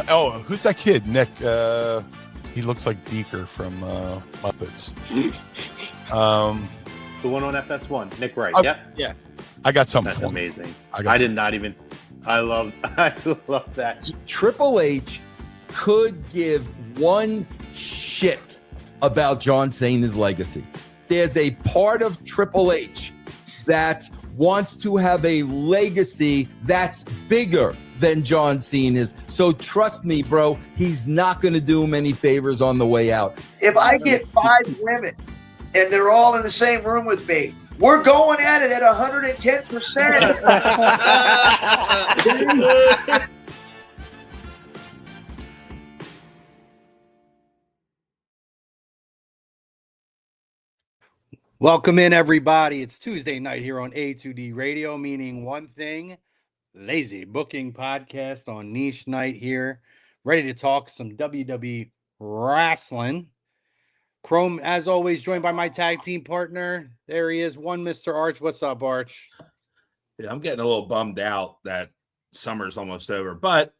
Who's that kid? Nick. He looks like Beaker from Muppets. The one on FS1, Nick Wright. Yeah. I got something. That's for amazing. him. I did not even. I love that. Triple H could give one shit about John Cena's legacy. There's a part of Triple H that wants to have a legacy that's bigger than John Cena's. So trust me, bro, he's not going to do him any favors on the way out. If I get 5 women and they're all in the same room with me, we're going at it at 110%. Welcome in, everybody. It's Tuesday night here on A2D Radio, meaning one thing, Lazy Booking Podcast on Niche Night here. Ready to talk some WWE wrestling. Chrome, as always, joined by my tag team partner. There he is, one Mr. Arch. What's up, Arch? Yeah, I'm getting a little bummed out that summer's almost over, but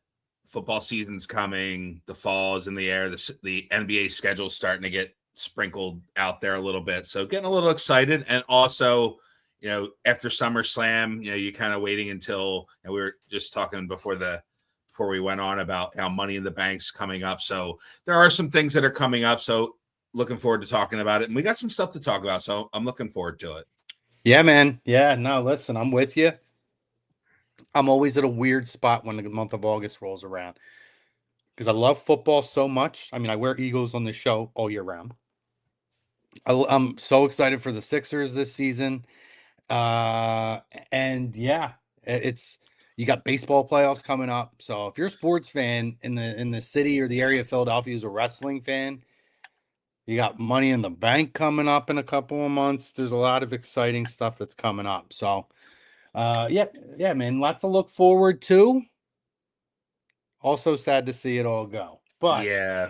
football season's coming. The fall is in the air. The NBA schedule's starting to get sprinkled out there a little bit. So getting a little excited. And also, after SummerSlam, you're kind of waiting until, we were just talking before we went on about how Money in the Bank's coming up. So there are some things that are coming up. So looking forward to talking about it. And we got some stuff to talk about. So I'm looking forward to it. Yeah, man. Yeah, no, listen, I'm with you. I'm always at a weird spot when the month of August rolls around because I love football so much. I mean, I wear Eagles on the show all year round. I'm so excited for the Sixers this season. And yeah, you got baseball playoffs coming up. So if you're a sports fan in the city or the area of Philadelphia who's a wrestling fan, you got Money in the Bank coming up in a couple of months. There's a lot of exciting stuff that's coming up. So yeah, man, lots to look forward to. Also sad to see it all go. But yeah.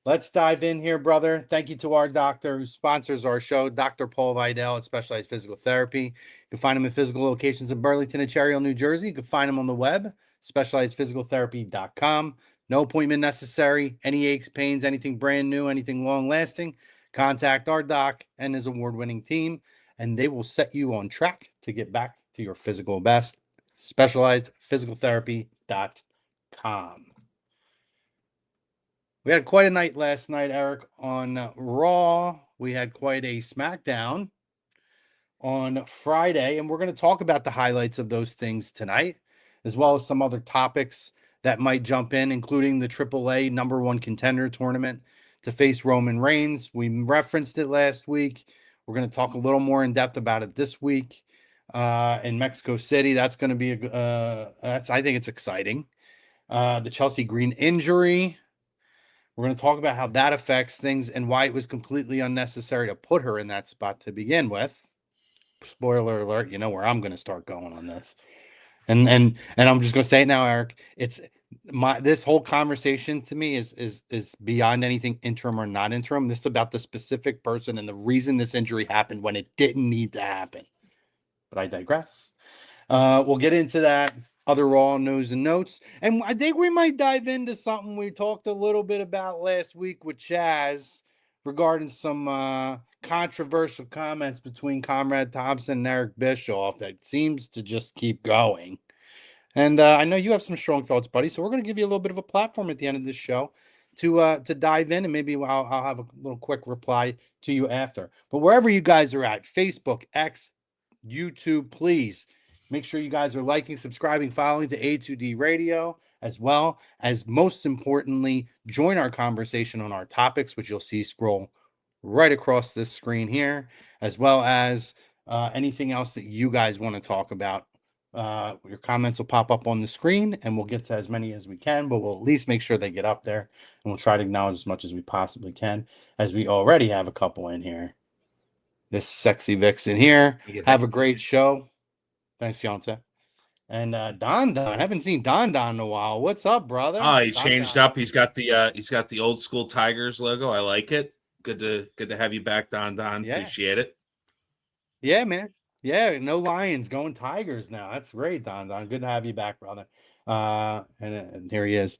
Let's dive in here, brother. Thank you to our doctor who sponsors our show, Dr. Paul Vidal at Specialized Physical Therapy. You can find him in physical locations in Burlington and Cherry Hill, New Jersey. You can find him on the web, specializedphysicaltherapy.com. No appointment necessary. Any aches, pains, anything brand new, anything long-lasting, contact our doc and his award-winning team, and they will set you on track to get back to your physical best. Specializedphysicaltherapy.com. We had quite a night last night, Eric, on Raw. We had quite a SmackDown on Friday, and we're going to talk about the highlights of those things tonight, as well as some other topics that might jump in, including the AAA number 1 contender tournament to face Roman Reigns. We referenced it last week. We're going to talk a little more in depth about it this week in Mexico City. That's going to be I think it's exciting. The Chelsea Green injury. We're going to talk about how that affects things and why it was completely unnecessary to put her in that spot to begin with. Spoiler alert, you know where I'm going to start going on this. And I'm just going to say it now, Eric. It's this whole conversation to me is beyond anything interim or not interim. This is about the specific person and the reason this injury happened when it didn't need to happen. But I digress. We'll get into that. Other Raw news and notes. And I think we might dive into something we talked a little bit about last week with Chaz regarding some controversial comments between Conrad Thompson and Eric Bischoff that seems to just keep going. And I know you have some strong thoughts, buddy. So we're going to give you a little bit of a platform at the end of this show to dive in, and maybe I'll have a little quick reply to you after. But wherever you guys are at, Facebook, X, YouTube, please make sure you guys are liking, subscribing, following to A2D Radio, as well as, most importantly, join our conversation on our topics, which you'll see scroll right across this screen here, as well as anything else that you guys want to talk about. Your comments will pop up on the screen, and we'll get to as many as we can, but we'll at least make sure they get up there, and we'll try to acknowledge as much as we possibly can, as we already have a couple in here. This sexy vixen here. Have a great show. Thanks, fiance. And Don, I haven't seen Don in a while. What's up, brother? Oh, he changed up. He's got the old school Tigers logo. I like it. Good to have you back, Don. Yeah. Appreciate it. Yeah, man. Yeah, no Lions, going Tigers now. That's great, Don. Good to have you back, brother. And here he is.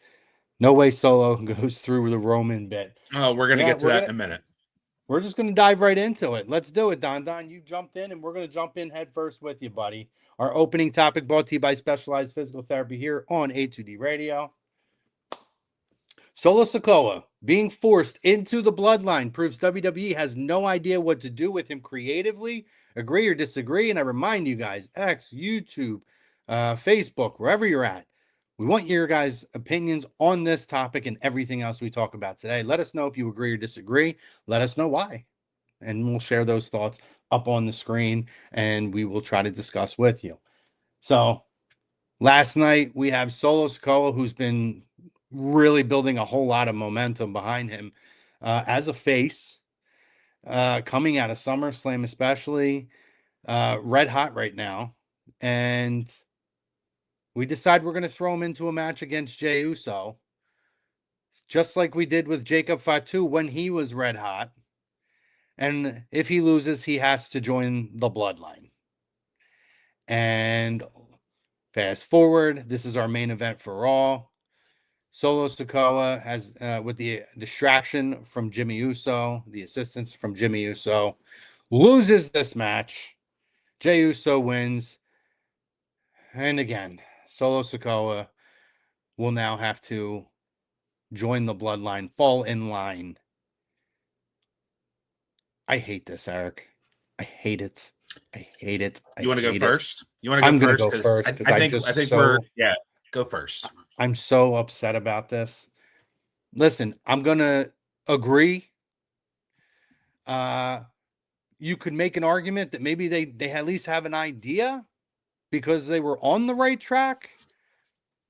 No way Solo goes through the Roman bit. Oh, we're gonna Yeah, get to that in a minute. We're just going to dive right into it. Let's do it, Don. Don, you jumped in, and we're going to jump in head first with you, buddy. Our opening topic brought to you by Specialized Physical Therapy here on A2D Radio. Solo Sikoa being forced into the Bloodline proves WWE has no idea what to do with him creatively. Agree or disagree? And I remind you guys, X, YouTube, Facebook, wherever you're at, we want your guys' opinions on this topic and everything else we talk about today. Let us know if you agree or disagree. Let us know why. And we'll share those thoughts up on the screen and we will try to discuss with you. So last night we have Solo Sikoa, who's been really building a whole lot of momentum behind him as a face, coming out of SummerSlam, especially red hot right now. And we decide we're going to throw him into a match against Jey Uso, just like we did with Jacob Fatu when he was red hot. And if he loses, he has to join the Bloodline. And fast forward, this is our main event for Raw. Solo Sikoa has, with the distraction from Jimmy Uso, the assistance from Jimmy Uso, loses this match. Jey Uso wins. And again, Solo Sikoa will now have to join the Bloodline, fall in line. I hate this, Eric. I hate it. I hate it. You want to go first? You want to I'm go gonna first? go first because I think we're go first. I'm so upset about this. Listen, I'm gonna agree. You could make an argument that maybe they at least have an idea because they were on the right track,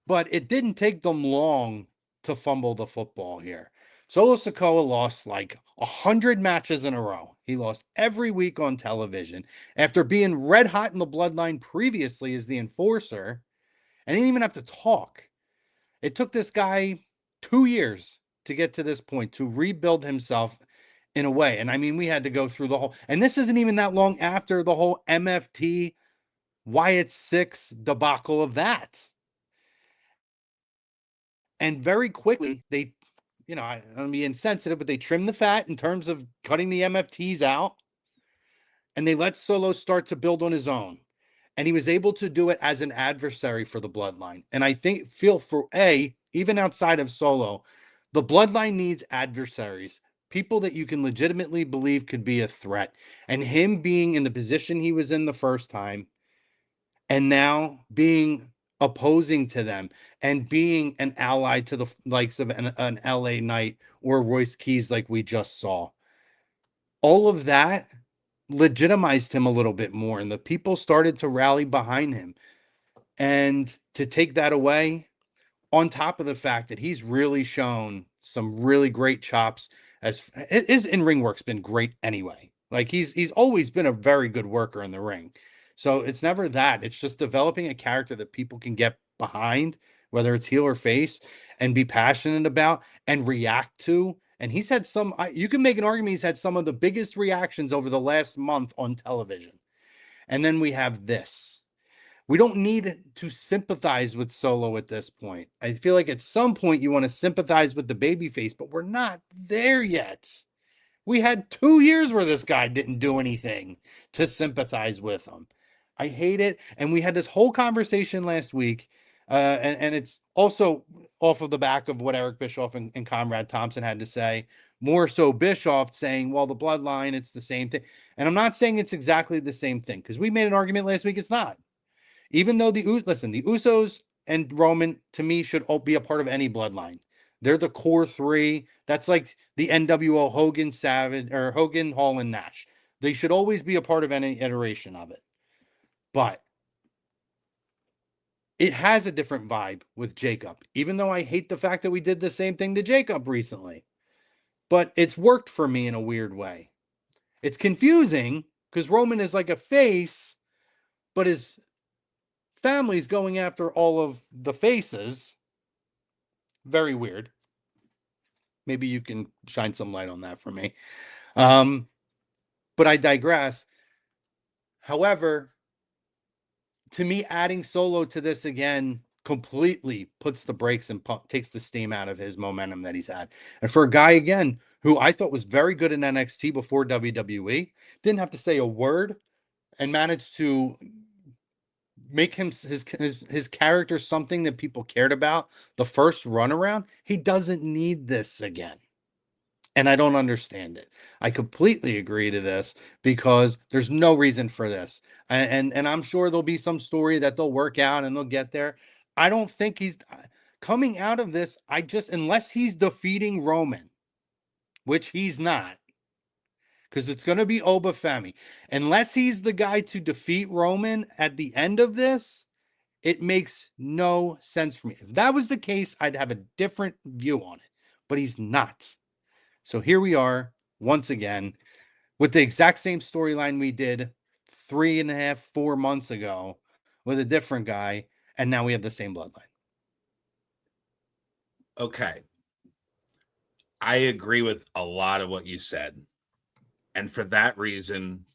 but it didn't take them long to fumble the football here. Solo Sikoa lost like 100 matches in a row. He lost every week on television after being red hot in the Bloodline previously as the enforcer, and he didn't even have to talk. It took this guy 2 years to get to this point, to rebuild himself in a way. And I mean, we had to go through the whole, and this isn't even that long after the whole MFT Wyatt 6 debacle of that. And very quickly, they, you know, I'm going to be insensitive, but they trimmed the fat in terms of cutting the MFTs out. And they let Solo start to build on his own. And he was able to do it as an adversary for the Bloodline. And I feel for even outside of Solo, the Bloodline needs adversaries, people that you can legitimately believe could be a threat. And him being in the position he was in the first time, and now being opposing to them and being an ally to the likes of an LA Knight or Royce Keys, like we just saw, all of that legitimized him a little bit more, and the people started to rally behind him. And to take that away, on top of the fact that he's really shown some really great chops, as his in-ring work's been great anyway. Like he's always been a very good worker in the ring. So it's never that. It's just developing a character that people can get behind, whether it's heel or face, and be passionate about and react to. And he's had some, you can make an argument he's had some of the biggest reactions over the last month on television. And then we have this. We don't need to sympathize with Solo at this point. I feel like at some point you want to sympathize with the babyface, but we're not there yet. We had 2 years where this guy didn't do anything to sympathize with him. I hate it. And we had this whole conversation last week. And it's also off of the back of what Eric Bischoff and Conrad Thompson had to say. More so Bischoff saying, well, the Bloodline, it's the same thing. And I'm not saying it's exactly the same thing, because we made an argument last week. It's not. Even though the Usos and Roman, to me, should all be a part of any Bloodline. They're the core three. That's like the NWO Hogan, Savage, or Hogan, Hall, and Nash. They should always be a part of any iteration of it. But it has a different vibe with Jacob, even though I hate the fact that we did the same thing to Jacob recently. But it's worked for me in a weird way. It's confusing because Roman is like a face, but his family's going after all of the faces. Very weird. Maybe you can shine some light on that for me. But I digress. However, to me, adding Solo to this again completely puts the brakes and takes the steam out of his momentum that he's had. And for a guy, again, who I thought was very good in NXT before WWE, didn't have to say a word and managed to make his character something that people cared about the first run around. He doesn't need this again. And I don't understand it. I completely agree to this because there's no reason for this. And I'm sure there'll be some story that they'll work out and they'll get there. I don't think he's coming out of this. Unless he's defeating Roman, which he's not, because it's going to be Obafemi. Unless he's the guy to defeat Roman at the end of this, it makes no sense for me. If that was the case, I'd have a different view on it, but he's not. So here we are once again with the exact same storyline we did 3.5, 4 months ago with a different guy. And now we have the same bloodline. Okay. I agree with a lot of what you said. And for that reason,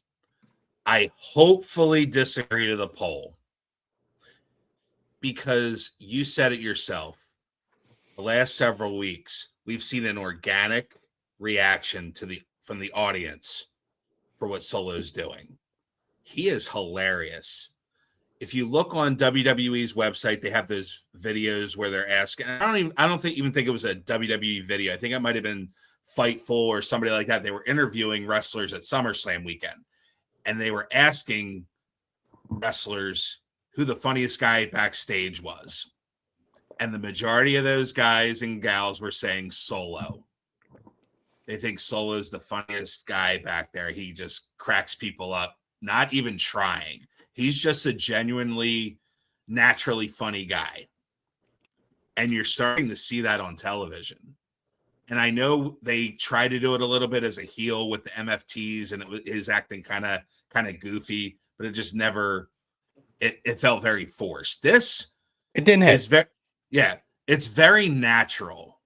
I hopefully disagree to the poll. Because you said it yourself. The last several weeks, we've seen an organic reaction from the audience for what Solo's doing. He is hilarious. If you look on WWE's website, they have those videos where they're asking. I don't even think it was a WWE video. I think it might have been Fightful or somebody like that. They were interviewing wrestlers at SummerSlam weekend, and they were asking wrestlers who the funniest guy backstage was. And the majority of those guys and gals were saying Solo. They think Solo's the funniest guy back there. He just cracks people up, not even trying. He's just a genuinely, naturally funny guy. And you're starting to see that on television. And I know they try to do it a little bit as a heel with the MFTs, and his acting kind of goofy, but it just never, it felt very forced. It didn't hit. It's very natural.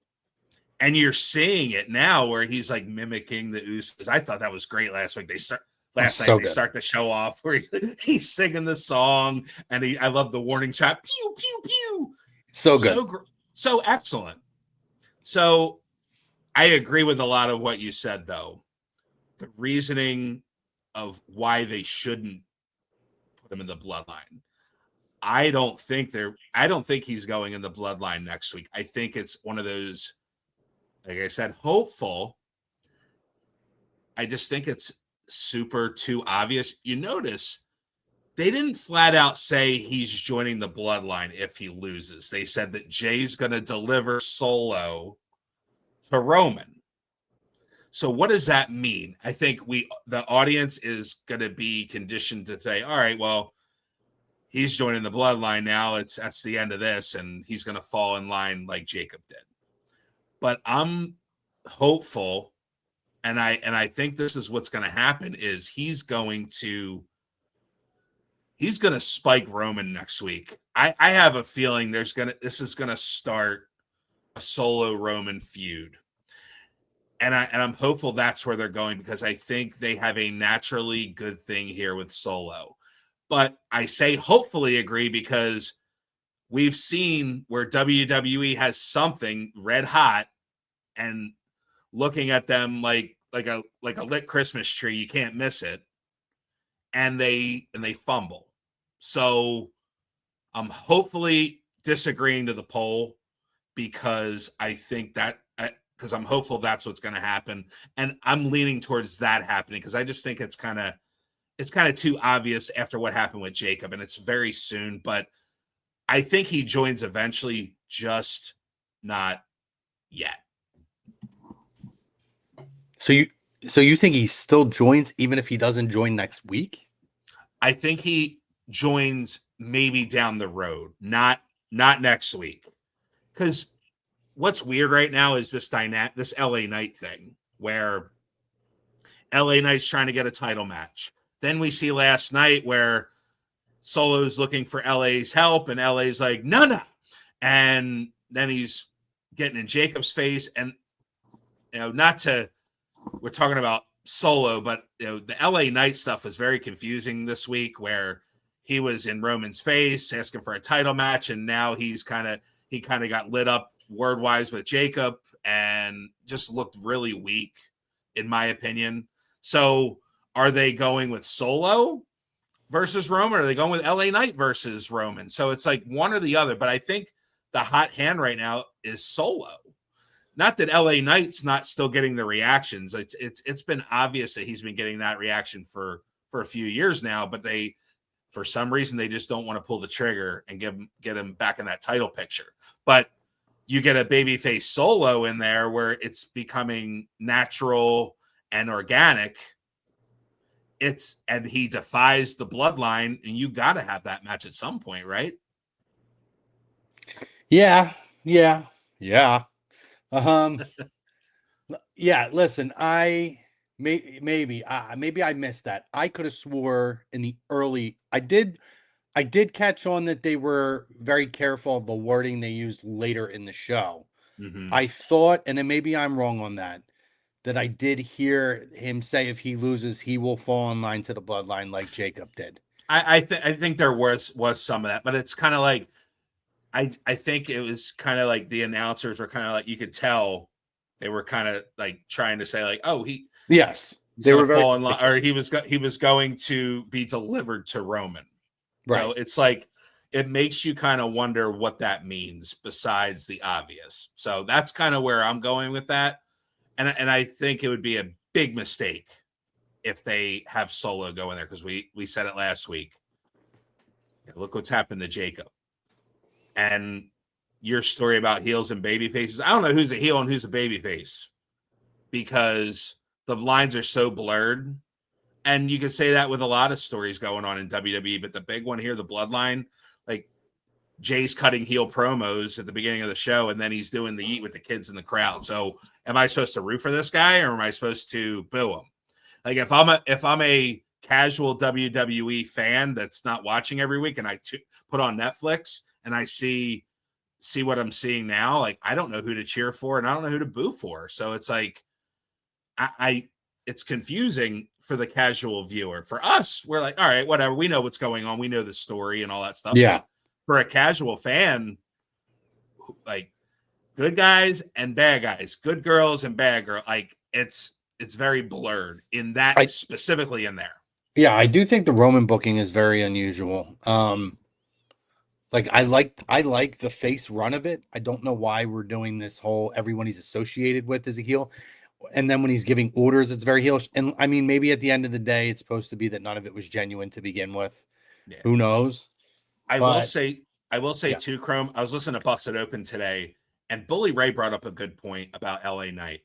And you're seeing it now where he's like mimicking the Usos. I thought that was great last week. They start the show off where he's singing the song, and I love the warning shot. Pew pew pew. So good. So excellent. So I agree with a lot of what you said, though. The reasoning of why they shouldn't put him in the bloodline. I don't think he's going in the bloodline next week. I think it's one of those, like I said, hopeful. I just think it's super too obvious. You notice they didn't flat out say he's joining the bloodline if he loses. They said that Jey's going to deliver Solo to Roman. So what does that mean? I think the audience is going to be conditioned to say, all right, well, he's joining the bloodline now. That's the end of this, and he's going to fall in line like Jacob did. But I'm hopeful, and I think this is what's going to happen is he's going to spike Roman next week. I have a feeling this is going to start a Solo Roman feud. And I'm hopeful that's where they're going, because I think they have a naturally good thing here with Solo. But I say hopefully agree because we've seen where WWE has something red hot, and looking at them like a lit Christmas tree, you can't miss it, and they fumble. So I'm hopefully disagreeing to the poll, because I think because I'm hopeful that's what's going to happen, and I'm leaning towards that happening because I just think it's kind of too obvious after what happened with Jacob, and it's very soon. But I think he joins eventually, just not yet. So you think he still joins even if he doesn't join next week? I think he joins maybe down the road, not next week. Because what's weird right now is this LA Knight thing, where LA Knight's trying to get a title match. Then we see last night where Solo's looking for LA's help, and LA's like, no. And then he's getting in Jacob's face. And, we're talking about Solo, but the LA Knight stuff was very confusing this week, where he was in Roman's face asking for a title match, and now he kind of got lit up word wise with Jacob and just looked really weak, in my opinion. So are they going with Solo versus Roman? Or are they going with LA Knight versus Roman? So it's like one or the other, but I think the hot hand right now is Solo. Not that LA Knight's not still getting the reactions. It's been obvious that he's been getting that reaction for a few years now, but they, for some reason, they just don't want to pull the trigger and get him back in that title picture. But you get a babyface Solo in there where it's becoming natural and organic. And he defies the bloodline, and you got to have that match at some point, right? Yeah. Yeah, listen, maybe I missed that. I could have swore in the early I did catch on that they were very careful of the wording they used later in the show. Mm-hmm. I thought, and then maybe I'm wrong on that I did hear him say if he loses, he will fall in line to the bloodline like Jacob did. I think there was some of that, but it's kind of like I think it was kind of like the announcers were kind of like, you could tell they were kind of like trying to say like, oh, yes, they were fall in line, or he was going to be delivered to Roman. Right. So it's like it makes you kind of wonder what that means besides the obvious. So that's kind of where I'm going with that. And I think it would be a big mistake if they have Solo go in there, because we said it last week. Look what's happened to Jacob. And your story about heels and baby faces. I don't know who's a heel and who's a baby face, because the lines are so blurred. And you can say that with a lot of stories going on in WWE, but the big one here, the bloodline, like Jay's cutting heel promos at the beginning of the show, and then he's doing the eat with the kids in the crowd. So am I supposed to root for this guy, or am I supposed to boo him? Like if I'm a casual WWE fan that's not watching every week, and I put on Netflix and I see what I'm seeing now, like I don't know who to cheer for and I don't know who to boo for. So it's like it's confusing for the casual viewer. For us, we're like, all right, whatever. We know what's going on. We know the story and all that stuff. Yeah. For a casual fan, like good guys and bad guys, good girls and bad girls, like it's very blurred in that specifically in there. Yeah, I do think the Roman booking is very unusual. Like I like the face run of it. I don't know why we're doing this whole everyone he's associated with is a heel. And then when he's giving orders, it's very heelish. And I mean, maybe at the end of the day, it's supposed to be that none of it was genuine to begin with. Yeah. Who knows? I will say too, Chrome. I was listening to Busted Open today, and Bully Ray brought up a good point about LA Knight.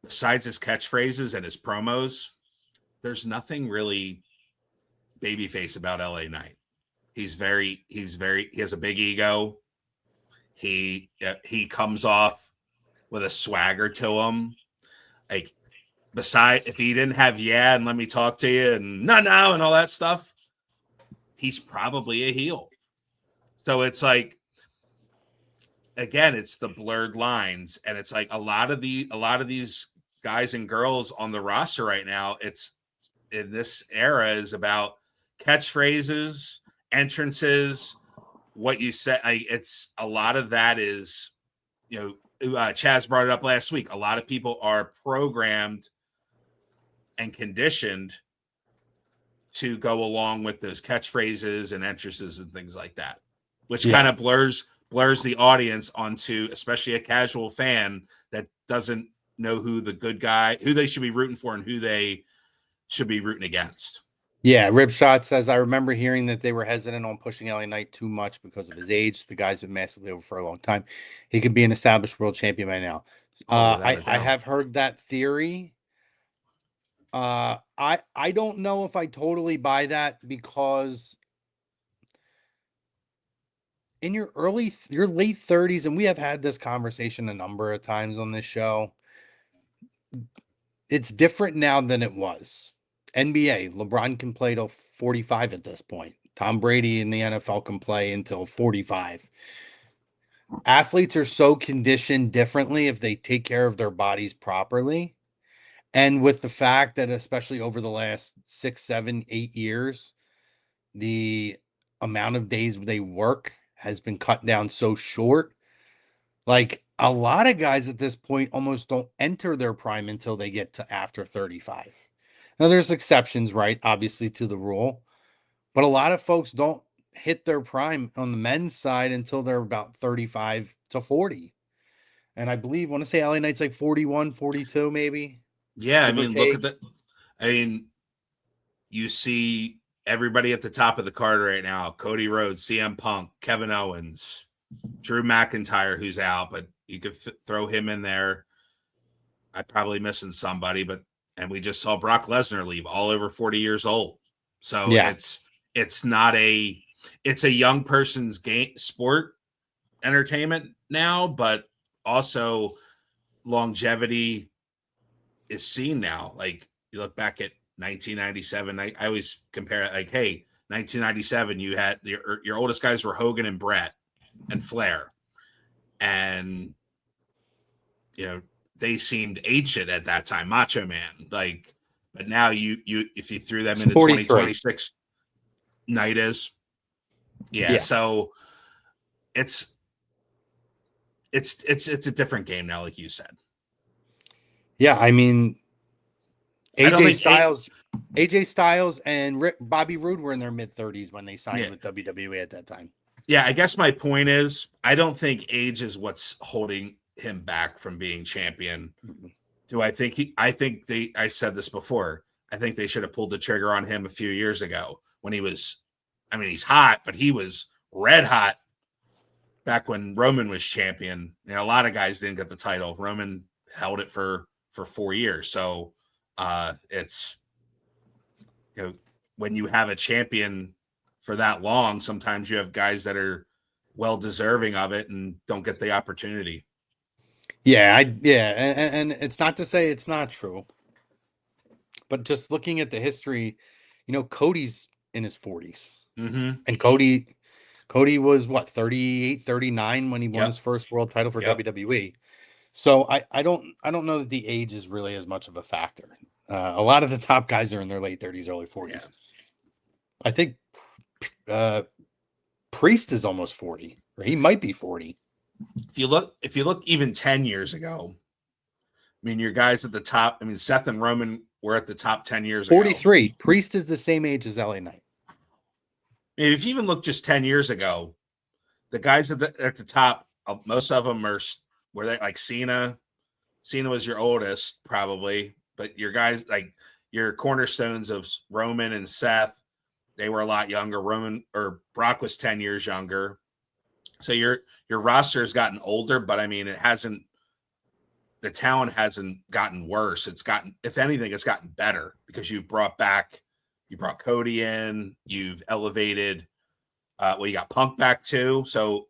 Besides his catchphrases and his promos, there's nothing really babyface about LA Knight. He has a big ego. He comes off with a swagger to him. Like, if he didn't have and let me talk to you and no and all that stuff, he's probably a heel. So it's like, again, it's the blurred lines, and it's like a lot of these guys and girls on the roster right now, it's in this era is about catchphrases, entrances, what you say. It's a lot of that is, Chaz brought it up last week. A lot of people are programmed and conditioned to go along with those catchphrases and entrances and things like that, which kind of blurs the audience onto, especially a casual fan that doesn't know who the good guy, who they should be rooting for and who they should be rooting against. Yeah, Ripshot says, I remember hearing that they were hesitant on pushing LA Knight too much because of his age. The guy's been massively over for a long time. He could be an established world champion by now. I have heard that theory. I don't know if I totally buy that, because in your late 30s, and we have had this conversation a number of times on this show, it's different now than it was. NBA, LeBron can play till 45 at this point. Tom Brady in the NFL can play until 45. Athletes are so conditioned differently if they take care of their bodies properly. And with the fact that, especially over the last 6, 7, 8 years, the amount of days they work has been cut down so short. Like a lot of guys at this point almost don't enter their prime until they get to after 35. Now there's exceptions, right? Obviously to the rule, but a lot of folks don't hit their prime on the men's side until they're about 35 to 40. And I believe, I want to say LA Knight's like 41, 42, maybe. Yeah, I Give or mean, look take. at you see everybody at the top of the card right now: Cody Rhodes, CM Punk, Kevin Owens, Drew McIntyre, who's out, but you could throw him in there. I'm probably missing somebody, and we just saw Brock Lesnar leave, all over 40 years old. So Yeah. it's a young person's game sport entertainment now, but also longevity is seen now. Like you look back at 1997, I always compare it like, hey, 1997, you had your oldest guys were Hogan and Brett and Flair, and they seemed ancient at that time, Macho Man. Like, but now you if you threw them into 2026, Night is, yeah. So it's a different game now, like you said. Yeah, I mean, AJ Styles and Bobby Roode were in their mid-30s when they signed with WWE at that time. Yeah, I guess my point is, I don't think age is what's holding him back from being champion. Do I think I said this before. I think they should have pulled the trigger on him a few years ago when he's hot, but he was red hot back when Roman was champion. A lot of guys didn't get the title. Roman held it for 4 years. So it's, when you have a champion for that long, sometimes you have guys that are well deserving of it and don't get the opportunity. Yeah, and it's not to say it's not true, but just looking at the history, Cody's in his 40s, and Cody was what, 38, 39 when he won his first world title for WWE. So I don't know that the age is really as much of a factor. A lot of the top guys are in their late 30s, early 40s. Yeah. I think Priest is almost 40, or he might be 40. If you look even 10 years ago, your guys at the top, Seth and Roman were at the top 10 years 43. Ago. Priest is the same age as LA Knight. If you even look just 10 years ago, the guys at the top, most of them were they like Cena? Cena was your oldest, probably, but your guys, like your cornerstones of Roman and Seth, they were a lot younger. Brock was 10 years younger. So your roster has gotten older, but the talent hasn't gotten worse. If anything, it's gotten better because you brought Cody in, you've elevated, you got Punk back too. So,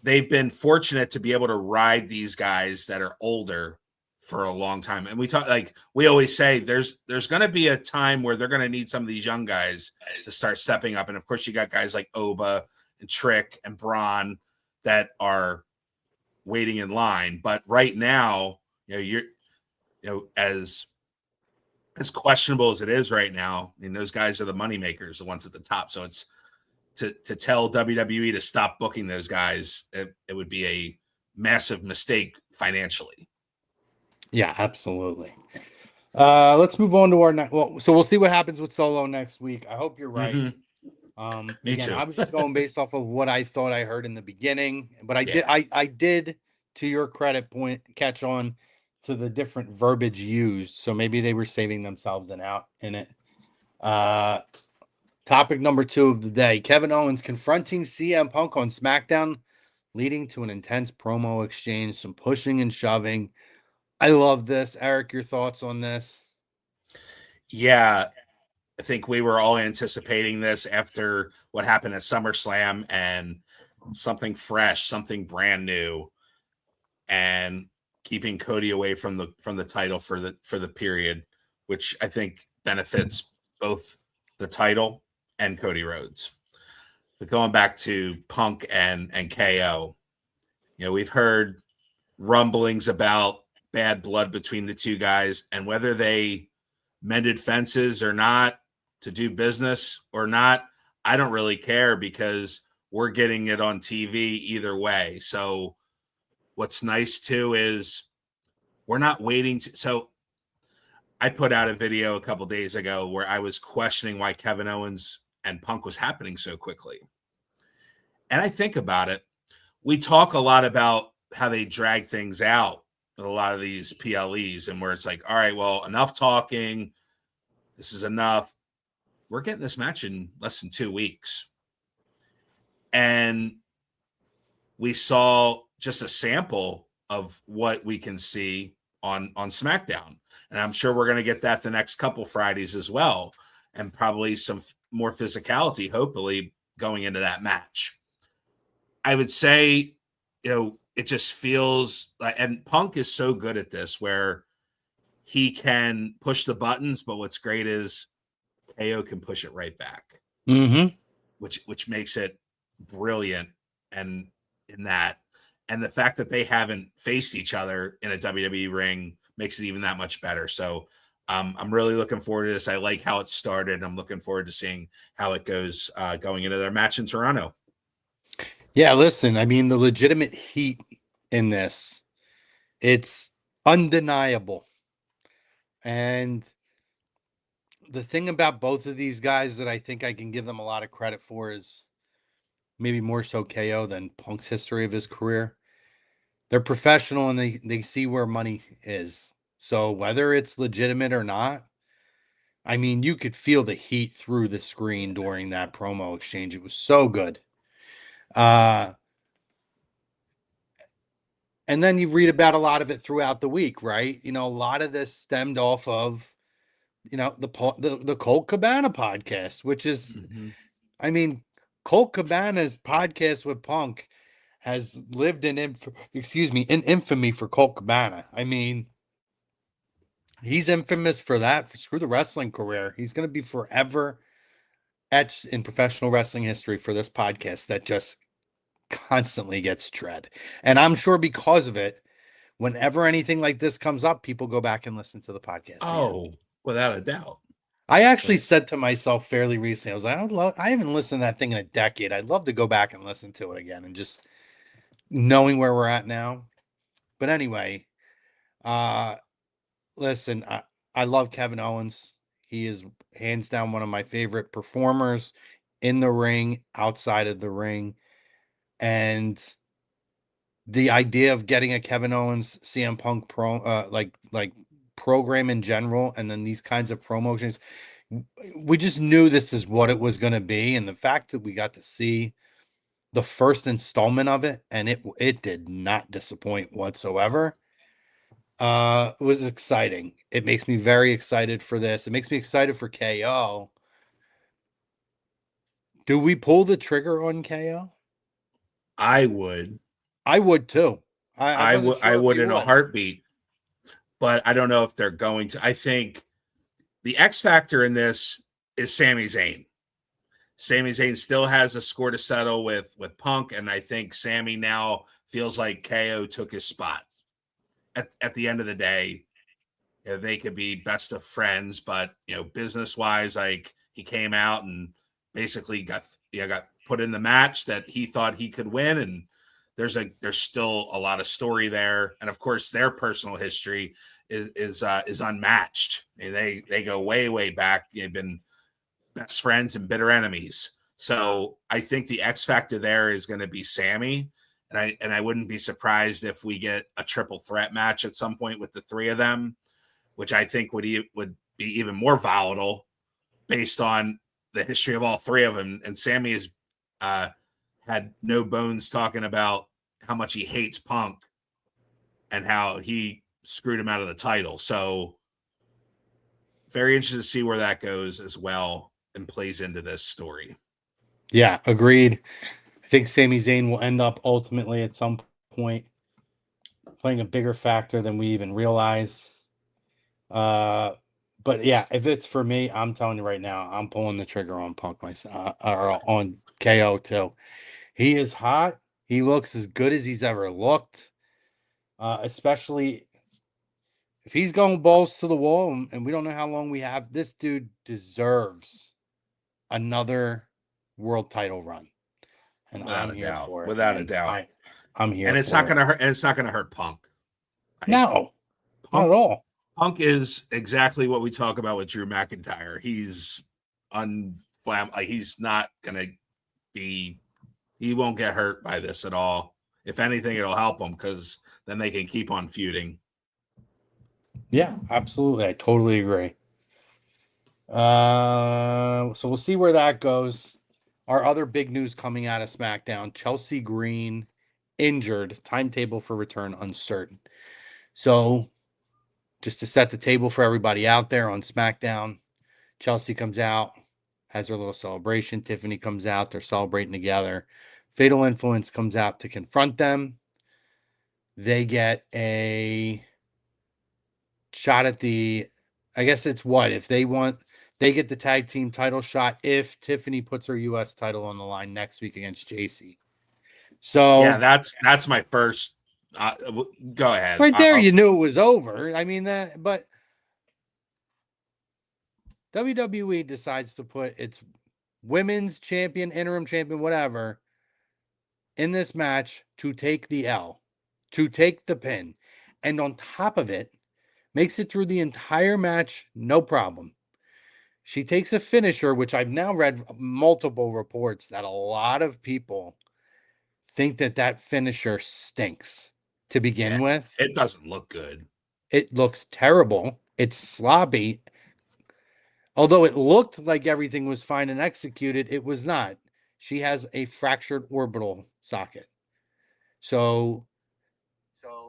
they've been fortunate to be able to ride these guys that are older for a long time. And we always say there's going to be a time where they're going to need some of these young guys to start stepping up. And of course you got guys like Oba and Trick and Braun that are waiting in line. But right now, as questionable as it is right now, those guys are the money makers, the ones at the top. So it's to tell WWE to stop booking those guys, it would be a massive mistake financially. Yeah, absolutely. Let's move on to our next. Well, so we'll see what happens with Solo next week. I hope you're right. Me too. I was just going based off of what I thought I heard in the beginning, but I did, to your credit, catch on to the different verbiage used. So maybe they were saving themselves an out in it. Topic number 2 of the day: Kevin Owens confronting CM Punk on SmackDown, leading to an intense promo exchange, some pushing and shoving. I love this. Eric, your thoughts on this? Yeah, I think we were all anticipating this after what happened at SummerSlam, and something fresh, something brand new, and keeping Cody away from the title for the period, which I think benefits both the title and Cody Rhodes. But going back to Punk and KO, we've heard rumblings about bad blood between the two guys, and whether they mended fences or not to do business or not, I don't really care because we're getting it on TV either way. So what's nice too is we're not waiting to. So I put out a video a couple days ago where I was questioning why Kevin Owens and Punk was happening so quickly. And I think about it. We talk a lot about how they drag things out with a lot of these PLEs, and where it's like, all right, well, enough talking. This is enough. We're getting this match in less than 2 weeks. And we saw just a sample of what we can see on SmackDown. And I'm sure we're going to get that the next couple Fridays as well. And probably some more physicality, hopefully, going into that match. I would say, it just feels like, and Punk is so good at this where he can push the buttons, but what's great is KO can push it right back, which makes it brilliant. And in that, and the fact that they haven't faced each other in a WWE ring makes it even that much better. So I'm really looking forward to this. I like how it started. I'm looking forward to seeing how it goes going into their match in Toronto. Yeah, listen, I mean, the legitimate heat in this, it's undeniable. And the thing about both of these guys that I think I can give them a lot of credit for is maybe more so KO than Punk's history of his career. They're professional and they see where money is. So whether it's legitimate or not, I mean, you could feel the heat through the screen during that promo exchange. It was so good. And then you read about a lot of it throughout the week, right? A lot of this stemmed off of, the Colt Cabana podcast, which is, I mean, Colt Cabana's podcast with Punk has lived in infamy for Colt Cabana. I mean, he's infamous for that. Screw the wrestling career. He's going to be forever etched in professional wrestling history for this podcast that just constantly gets tread. And I'm sure because of it, whenever anything like this comes up, people go back and listen to the podcast. Oh, without a doubt. I actually said to myself fairly recently, I was like, I haven't listened to that thing in a decade. I'd love to go back and listen to it again and just knowing where we're at now. But anyway, listen, I love Kevin Owens. He is hands down one of my favorite performers in the ring, outside of the ring. And the idea of getting a Kevin Owens CM Punk program in general, and then these kinds of promotions, we just knew this is what it was going to be. And the fact that we got to see the first installment of it, and it did not disappoint whatsoever, was exciting. It makes me very excited for this. It makes me excited for KO. Do we pull the trigger on KO? I would. I would too. I would in a heartbeat, but I don't know if they're going to. I think the X factor in this is Sami Zayn. Sami Zayn still has a score to settle with Punk, and I think Sami now feels like KO took his spot. At the end of the day, they could be best of friends, but business wise, like, he came out and basically got put in the match that he thought he could win, and there's still a lot of story there, and of course their personal history is unmatched. I mean, they go way back. They've been best friends and bitter enemies. So I think the X factor there is going to be Sami, and I wouldn't be surprised if we get a triple threat match at some point with the three of them, which I think would be even more volatile based on the history of all three of them. And Sami has had no bones talking about how much he hates Punk and how he screwed him out of the title. So very interested to see where that goes as well and plays into this story. Yeah, agreed. I think Sami Zayn will end up ultimately at some point playing a bigger factor than we even realize. But yeah, if it's for me, I'm telling you right now, I'm pulling the trigger on Punk myself, or on KO too. He is hot. He looks as good as he's ever looked, especially if he's going balls to the wall, and we don't know how long we have. This dude deserves another world title run. And Without I'm a here doubt. for it. Without a man. doubt. I'm here And it's for not it. gonna hurt, and it's not gonna hurt Punk. No, not at Punk, all. Punk is exactly what we talk about with Drew McIntyre. He's like he's not gonna be, he won't get hurt by this at all. If anything, it'll help him because then they can keep on feuding. Yeah, absolutely. I totally agree. So we'll see where that goes. Our other big news coming out of SmackDown: Chelsea Green injured, timetable for return uncertain. So just to set the table for everybody out there on SmackDown, Chelsea comes out, has her little celebration. Tiffany comes out, they're celebrating together. Fatal Influence comes out to confront them. They get a shot at I guess it's what? If they want, they get the tag team title shot if Tiffany puts her US title on the line next week against JC. So Yeah, that's my first. Go ahead. right there, you knew it was over. I mean that, but WWE decides to put its women's champion, interim champion, whatever, in this match to take the L, to take the pin, and on top of it, makes it through the entire match, no problem. She takes a finisher, which I've now read multiple reports that a lot of people think that finisher stinks to begin with. It doesn't look good. It looks terrible. It's sloppy. Although it looked like everything was fine and executed, it was not. She has a fractured orbital socket. So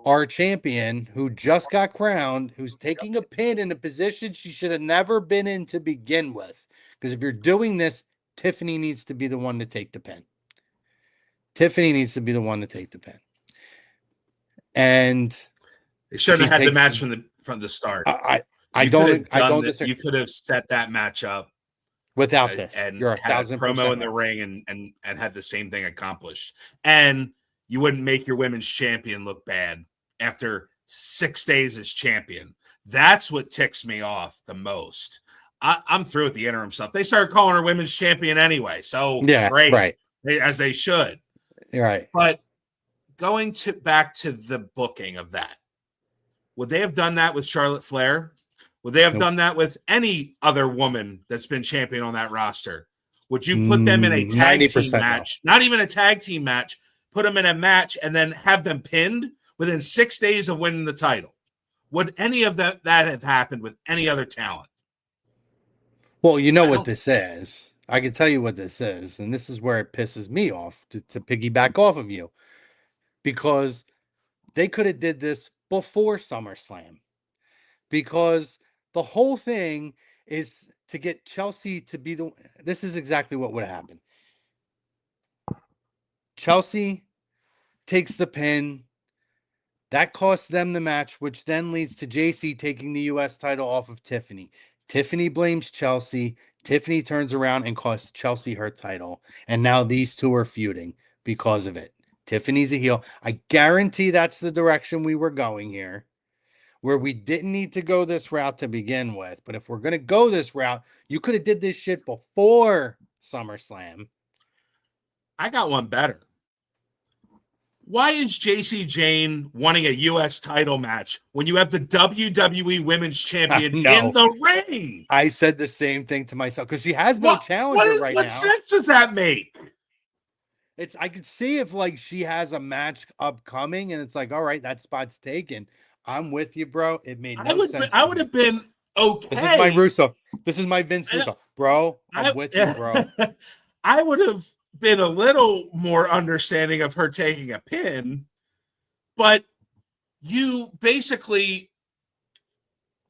our champion, who just got crowned, who's taking a pin in a position she should have never been in to begin with. Because if you're doing this, Tiffany needs to be the one to take the pin. Tiffany needs to be the one to take the pin. And they shouldn't have had the match from the start. I don't disagree. You could have set that match up without this. And you're had a promo in the ring and had the same thing accomplished. And you wouldn't make your women's champion look bad after 6 days as champion. That's what ticks me off the most. I'm through with the interim stuff. They started calling her women's champion anyway. So yeah, great. Right. As they should. Right. But going back to the booking of that, would they have done that with Charlotte Flair? Would they have done that with any other woman that's been champion on that roster? Would you put them in a tag team match? No. Not even a tag team match. Put them in a match and then have them pinned within 6 days of winning the title. Would any of that have happened with any other talent? Well, you know what this is. I can tell you what this is, and this is where it pisses me off to piggyback off of you, because they could have did this before SummerSlam, because the whole thing is to get Chelsea to be this is exactly what would happen. Chelsea takes the pin. That costs them the match, which then leads to JC taking the US title off of Tiffany. Tiffany blames Chelsea. Tiffany turns around and costs Chelsea her title. And now these two are feuding because of it. Tiffany's a heel. I guarantee that's the direction we were going here, where we didn't need to go this route to begin with. But if we're going to go this route, you could have did this shit before SummerSlam. I got one better. Why is JC Jane wanting a U.S. title match when you have the WWE Women's Champion in the ring? I said the same thing to myself because she has no challenger right now. What sense does that make? I could see if like she has a match upcoming and it's like, all right, that spot's taken. I'm with you, bro. It made no sense. I would have been okay. This is my Russo. This is my Vince Russo, bro. I'm with you, bro. I would have been a little more understanding of her taking a pin, but you basically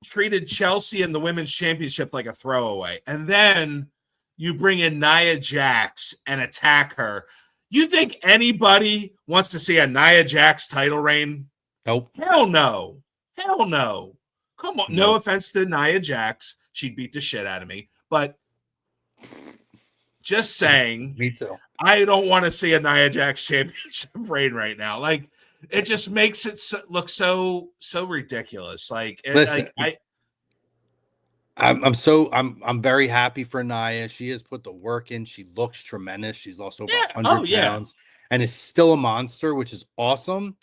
treated Chelsea and the women's championship like a throwaway. And then you bring in Nia Jax and attack her. You think anybody wants to see a Nia Jax title reign? Nope. Hell no. Hell no. Come on. Nope. No offense to Nia Jax. She'd beat the shit out of me. But just saying. Me too. I don't want to see a Nia Jax championship reign right now. Like, it just makes it look so ridiculous. Like, listen, I'm very happy for Nia. She has put the work in. She looks tremendous. She's lost over Yeah. 100 Oh yeah. pounds and is still a monster, which is awesome.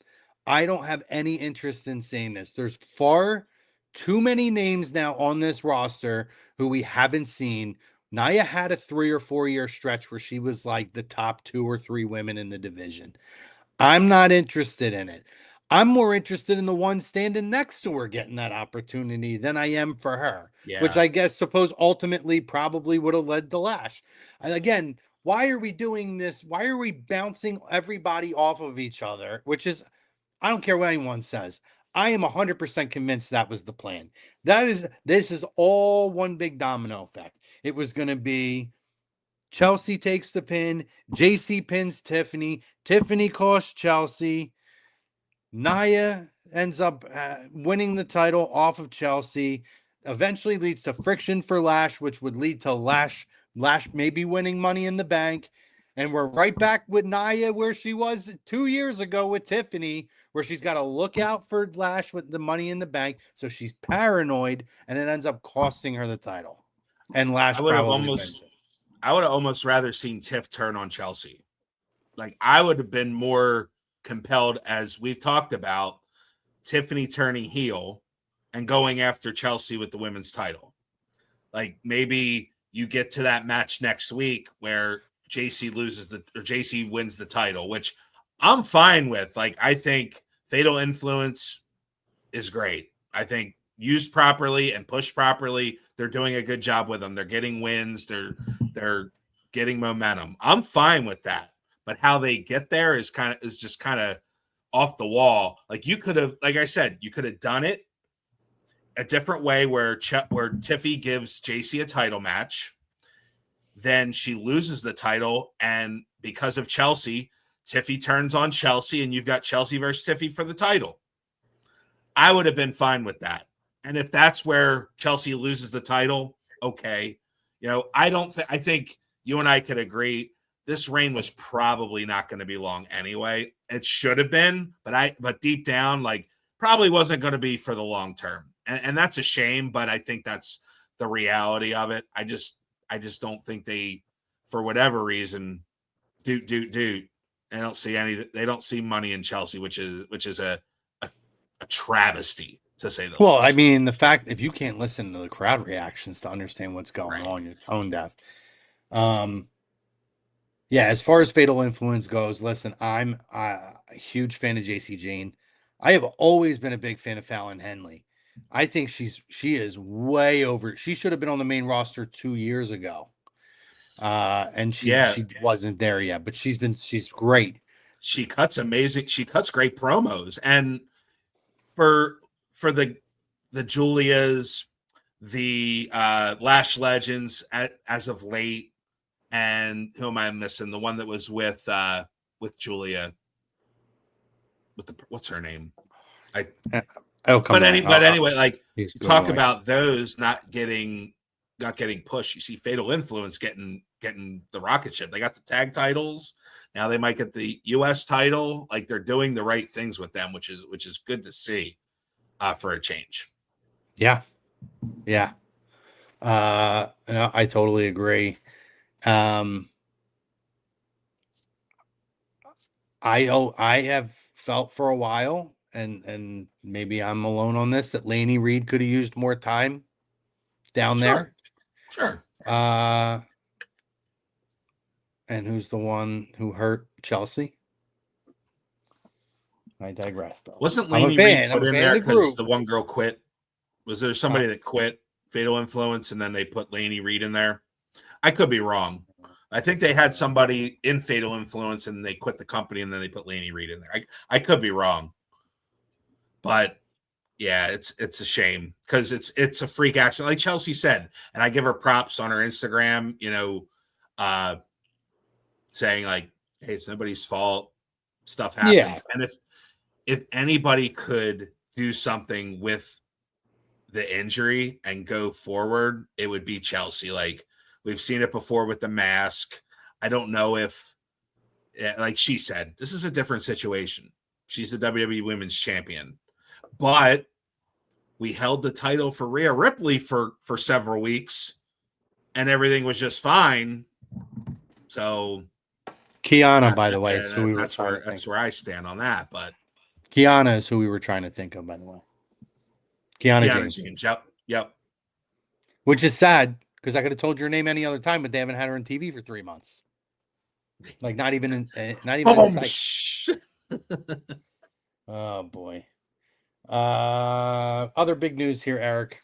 I don't have any interest in saying this. There's far too many names now on this roster who we haven't seen. Nia had a 3 or 4 year stretch where she was like the top 2 or 3 women in the division. I'm not interested in it. I'm more interested in the one standing next to her getting that opportunity than I am for her, which Yeah. I guess suppose ultimately probably would have led to Lash. And again, why are we doing this? Why are we bouncing everybody off of each other? Which is, I don't care what anyone says. I am 100% convinced that was the plan. This is all one big domino effect. It was going to be Chelsea takes the pin. JC pins Tiffany. Tiffany costs Chelsea. Nia ends up winning the title off of Chelsea. Eventually leads to friction for Lash, which would lead to Lash maybe winning Money in the Bank. And we're right back with Nia where she was 2 years ago with Tiffany, where she's got to look out for Lash with the Money in the Bank. So she's paranoid, and it ends up costing her the title. And Lash I would have probably wins it. almost rather seen Tiff turn on Chelsea. Like I would have been more compelled, as we've talked about, Tiffany turning heel and going after Chelsea with the women's title. Like maybe you get to that match next week where JC wins the title, which I'm fine with. Like I think Fatal Influence is great. I think used properly and pushed properly, they're doing a good job with them. They're getting wins. They're getting momentum. I'm fine with that. But how they get there is just kind of off the wall. Like you could have, like I said, you could have done it a different way where Tiffy gives JC a title match, then she loses the title, and because of Chelsea, Tiffy turns on Chelsea, and you've got Chelsea versus Tiffy for the title. I would have been fine with that. And if that's where Chelsea loses the title, okay. I think you and I could agree this reign was probably not going to be long anyway. It should have been, but deep down, like probably wasn't going to be for the long term. And that's a shame, but I think that's the reality of it. I just don't think they, for whatever reason, do. They don't see money in Chelsea, which is a travesty, to say the least. Well, I mean, the fact if you can't listen to the crowd reactions to understand what's going on, you're tone deaf. Yeah, as far as Fatal Influence goes, listen, I'm a huge fan of JC Jane. I have always been a big fan of Fallon Henley. I think she is way over. She should have been on the main roster 2 years ago. And she wasn't there yet, but she's great. She cuts great promos. And for the Julias, the Lash Legends as of late, and who am I missing? The one that was with Julia, what's her name? Anyway, like talk about those not getting pushed. You see Fatal Influence getting the rocket ship. They got the tag titles. Now they might get the US title. Like they're doing the right things with them, which is good to see for a change. Yeah. I totally agree. I have felt for a while, and maybe I'm alone on this, that Laney Reed could have used more time down there. Sure. And who's the one who hurt Chelsea? I digress, though. Wasn't Laney Reed put in there because the one girl quit? Was there somebody that quit Fatal Influence and then they put Laney Reed in there? I could be wrong. I think they had somebody in Fatal Influence and they quit the company and then they put Laney Reed in there. I could be wrong. But yeah, it's a shame because it's a freak accident. Like Chelsea said, and I give her props on her Instagram, saying like, hey, it's nobody's fault. Stuff happens. Yeah. And if anybody could do something with the injury and go forward, it would be Chelsea. Like we've seen it before with the mask. I don't know if, like she said, this is a different situation. She's the WWE Women's Champion, but we held the title for Rhea Ripley for several weeks, and everything was just fine. So Kiana, by the way, is who we were that's trying to think. that's where I stand on that. But Kiana is who we were trying to think of, by the way. Kiana James. Yep. Which is sad because I could have told your name any other time, but they haven't had her on TV for 3 months. Like not even in sight. Oh boy. Other big news here, Eric.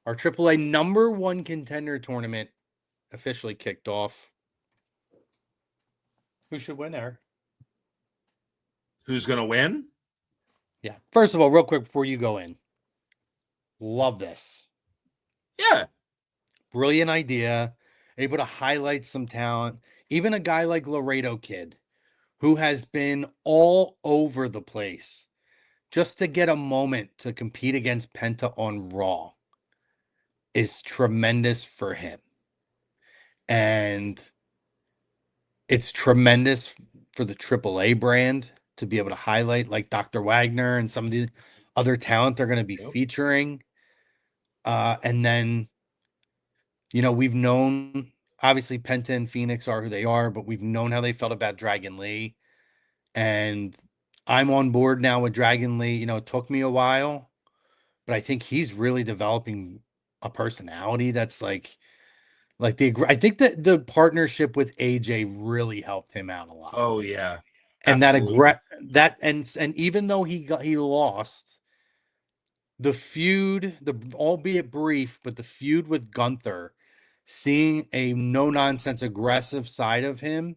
Our AAA number 1 contender tournament officially kicked off. Who should win, Eric? Who's gonna win? Yeah. First of all, real quick before you go in. Love this. Yeah. Brilliant idea. Able to highlight some talent. Even a guy like Laredo Kid, who has been all over the place, just to get a moment to compete against Penta on Raw is tremendous for him. And it's tremendous for the AAA brand to be able to highlight like Dr. Wagner and some of the other talent they're going to be featuring. And then, we've known, obviously, Penta and Phoenix are who they are, but we've known how they felt about Dragon Lee. And I'm on board now with Dragon Lee. It took me a while, but I think he's really developing a personality that's I think that the partnership with AJ really helped him out a lot. Oh yeah. And absolutely. and even though he lost the feud, albeit brief, but the feud with Gunther, seeing a no-nonsense aggressive side of him,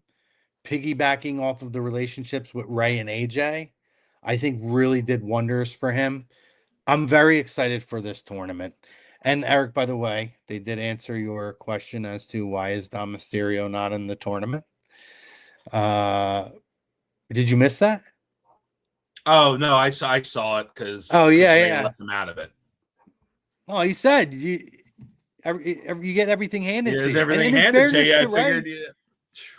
piggybacking off of the relationships with Ray and AJ, I think really did wonders for him. I'm very excited for this tournament. And Eric, by the way, they did answer your question as to why is Dom Mysterio not in the tournament. Did you miss that? Oh no, I saw it because yeah, left him out of it. Oh, he said you get everything handed to you. Everything handed to you. I figured.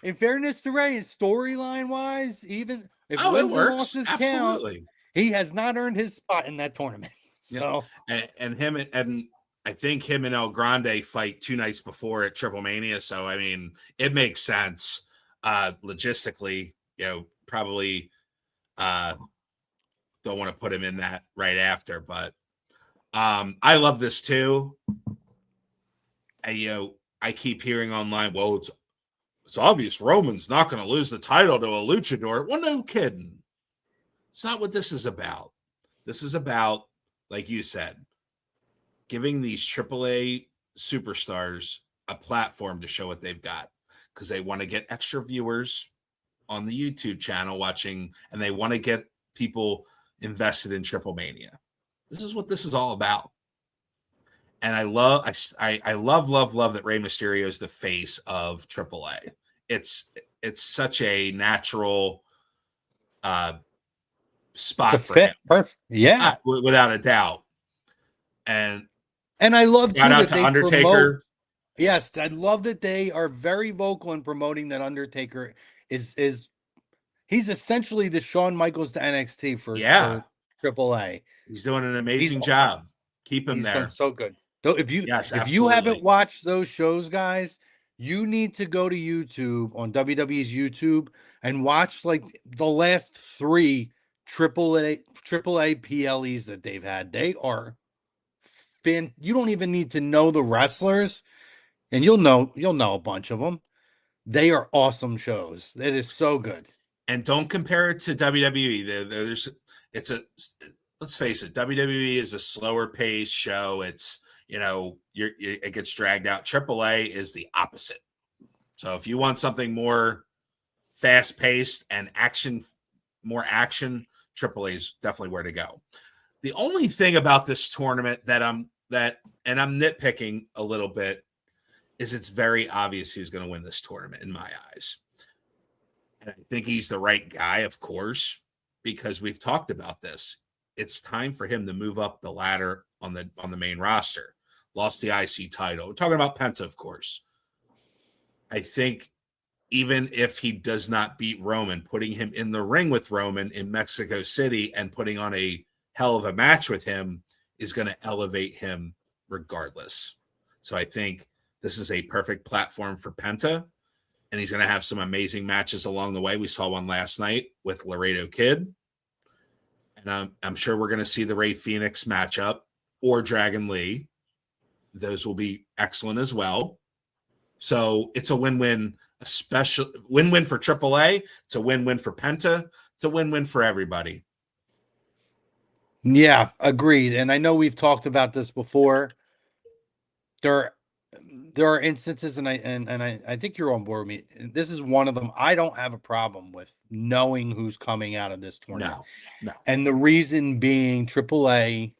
In fairness to Ray, storyline wise, even if it works, absolutely, count, he has not earned his spot in that tournament. So and him and I think him and El Grande fight 2 nights before at Triple Mania. So I mean, it makes sense logistically. Probably don't want to put him in that right after, but I love this too. And I keep hearing online, well, it's obvious Roman's not going to lose the title to a luchador. Well, no kidding. It's not what this is about. This is about, like you said, giving these AAA superstars a platform to show what they've got because they want to get extra viewers on the YouTube channel watching, and they want to get people invested in Triple Mania. This is what this is all about. And I love that Rey Mysterio is the face of AAA. It's such a natural spot for him. Perfect. Yeah, without a doubt. And I love shout out to Undertaker. Yes, I love that they are very vocal in promoting that Undertaker is he's essentially the Shawn Michaels to NXT for AAA. He's doing an amazing job. Keep him he's there. Done so good. If you haven't watched those shows, guys, you need to go to YouTube on WWE's YouTube and watch like the last 3 AAA PLEs that they've had. They are you don't even need to know the wrestlers, and you'll know a bunch of them. They are awesome shows. It is so good. And don't compare it to WWE. Let's face it, WWE is a slower paced show. It's it gets dragged out. AAA is the opposite. So if you want something more fast paced and more action, AAA is definitely where to go. The only thing about this tournament and I'm nitpicking a little bit, is it's very obvious who's going to win this tournament in my eyes. And I think he's the right guy, of course, because we've talked about this. It's time for him to move up the ladder on the main roster. Lost the IC title. We're talking about Penta, of course. I think even if he does not beat Roman, putting him in the ring with Roman in Mexico City and putting on a hell of a match with him is going to elevate him regardless. So I think this is a perfect platform for Penta, and he's going to have some amazing matches along the way. We saw one last night with Laredo Kid, and I'm sure we're going to see the Rey Fenix matchup or Dragon Lee. Those will be excellent as well. So it's a win-win, a special win-win for AAA. It's a win-win for Penta. It's a win-win for everybody. Yeah, agreed. And I know we've talked about this before. There are instances, and I think you're on board with me. This is one of them. I don't have a problem with knowing who's coming out of this tournament. No. And the reason being AAA,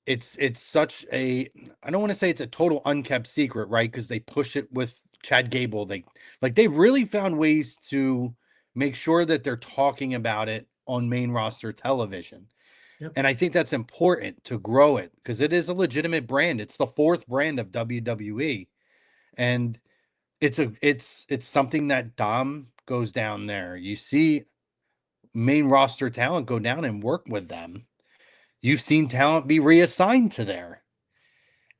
it's such a, I don't want to say it's a total unkept secret, right? Because they push it with Chad Gable. They've really found ways to make sure that they're talking about it on main roster television. Yep. And I think that's important to grow it because it is a legitimate brand. It's the fourth brand of WWE. And it's something that Dom goes down there. You see main roster talent go down and work with them. You've seen talent be reassigned to there.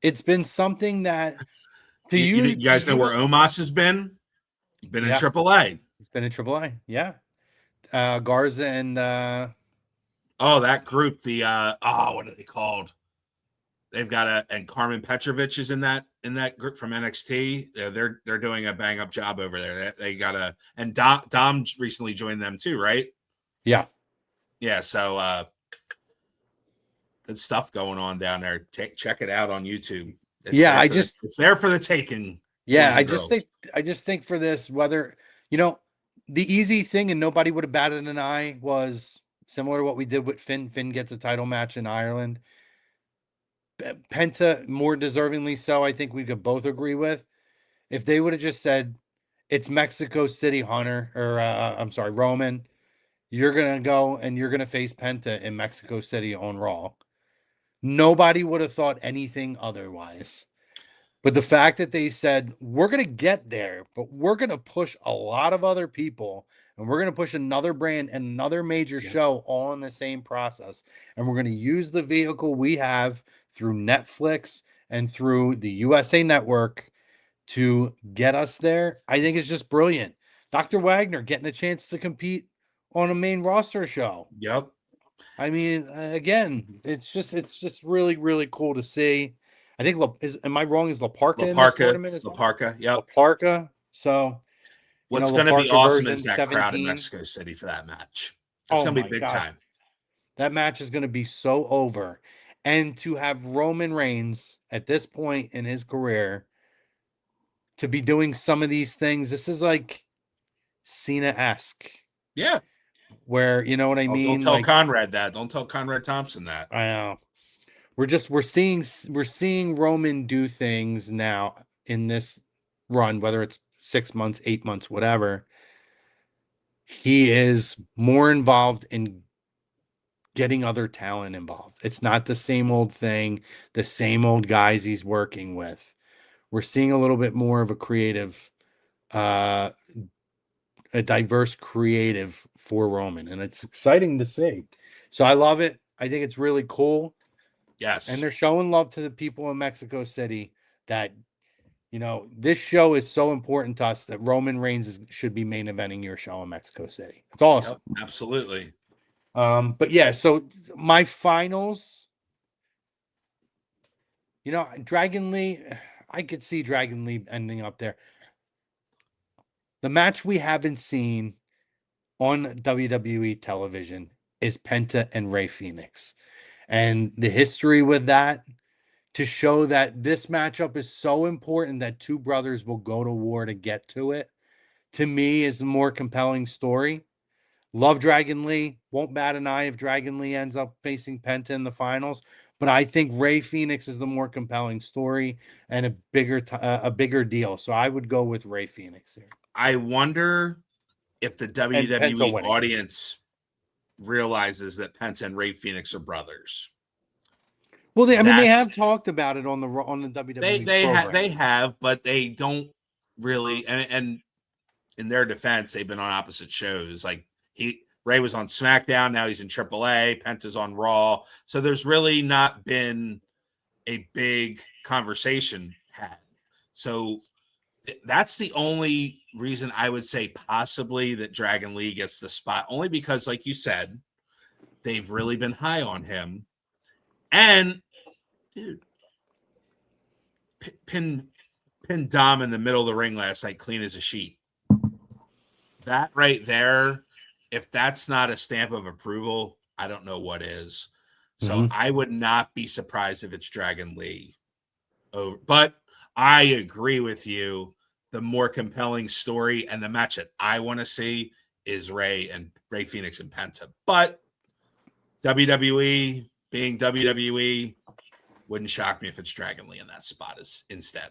It's been something that you guys know where Omos has been? He's been in AAA. He's been in AAA. Yeah. Garza and that group, what are they called? They've got and Carmen Petrovich is in that group from NXT. They're doing a bang up job over there. They got and Dom recently joined them too, right? Yeah. Yeah. So good stuff going on down there. Check it out on YouTube. It's there for the taking. Yeah, I just think for this, whether the easy thing and nobody would have batted an eye was similar to what we did with Finn. Finn gets a title match in Ireland. Penta, more deservingly so, I think we could both agree with. If they would have just said, it's Mexico City, Hunter, or Roman, you're going to go and you're going to face Penta in Mexico City on Raw. Nobody would have thought anything otherwise. But the fact that they said, we're going to get there, but we're going to push a lot of other people, and we're going to push another brand and another major show all in the same process. And we're going to use the vehicle we have through Netflix and through the USA Network to get us there. I think it's just brilliant. Dr. Wagner getting a chance to compete on a main roster show. Yep. I mean, again, it's just really, really cool to see. I think am I wrong? Is La Parka in this tournament as well? La Parka, yep. La Parka. So what's going to be awesome is that crowd in Mexico City for that match. It's going to be big time. That match is going to be so over. And to have Roman Reigns at this point in his career to be doing some of these things, this is like Cena-esque. Yeah. Where, you know what I mean? Don't tell Conrad that. Don't tell Conrad Thompson that. I know. We're seeing Roman do things now in this run, whether it's 6 months, 8 months, whatever. He is more involved in getting other talent involved. It's not the same old thing, the same old guys he's working with. We're seeing a little bit more of a creative, a diverse creative for Roman, and it's exciting to see. So I love it. I think it's really cool. Yes. And they're showing love to the people in Mexico City that, this show is so important to us that Roman Reigns should be main eventing your show in Mexico City. It's awesome. Yep, absolutely. But yeah, so my finals, Dragon Lee, I could see Dragon Lee ending up there. The match we haven't seen on WWE television is Penta and Rey Fenix. And the history with that, to show that this matchup is so important that two brothers will go to war to get to it, to me is a more compelling story. Love Dragon Lee. Won't bat an eye if Dragon Lee ends up facing Penta in the finals. But I think Rey Fenix is the more compelling story and a bigger deal. So I would go with Rey Fenix here. I wonder if the WWE audience realizes that Penta and Rey Fenix are brothers. Well, they have talked about it on the WWE. They have, but they don't really. And in their defense, they've been on opposite shows. Like Ray was on SmackDown. Now he's in AAA. Penta's on Raw. So there's really not been a big conversation had. So that's the only reason I would say possibly that Dragon Lee gets the spot, only because, like you said, they've really been high on him. And, dude, pin Dom in the middle of the ring last night, clean as a sheet. That right there, if that's not a stamp of approval, I don't know what is. So I would not be surprised if it's Dragon Lee. Oh, but I agree with you. The more compelling story and the match that I want to see is Ray Phoenix and Penta. But WWE being WWE, wouldn't shock me if it's Dragon Lee in that spot instead.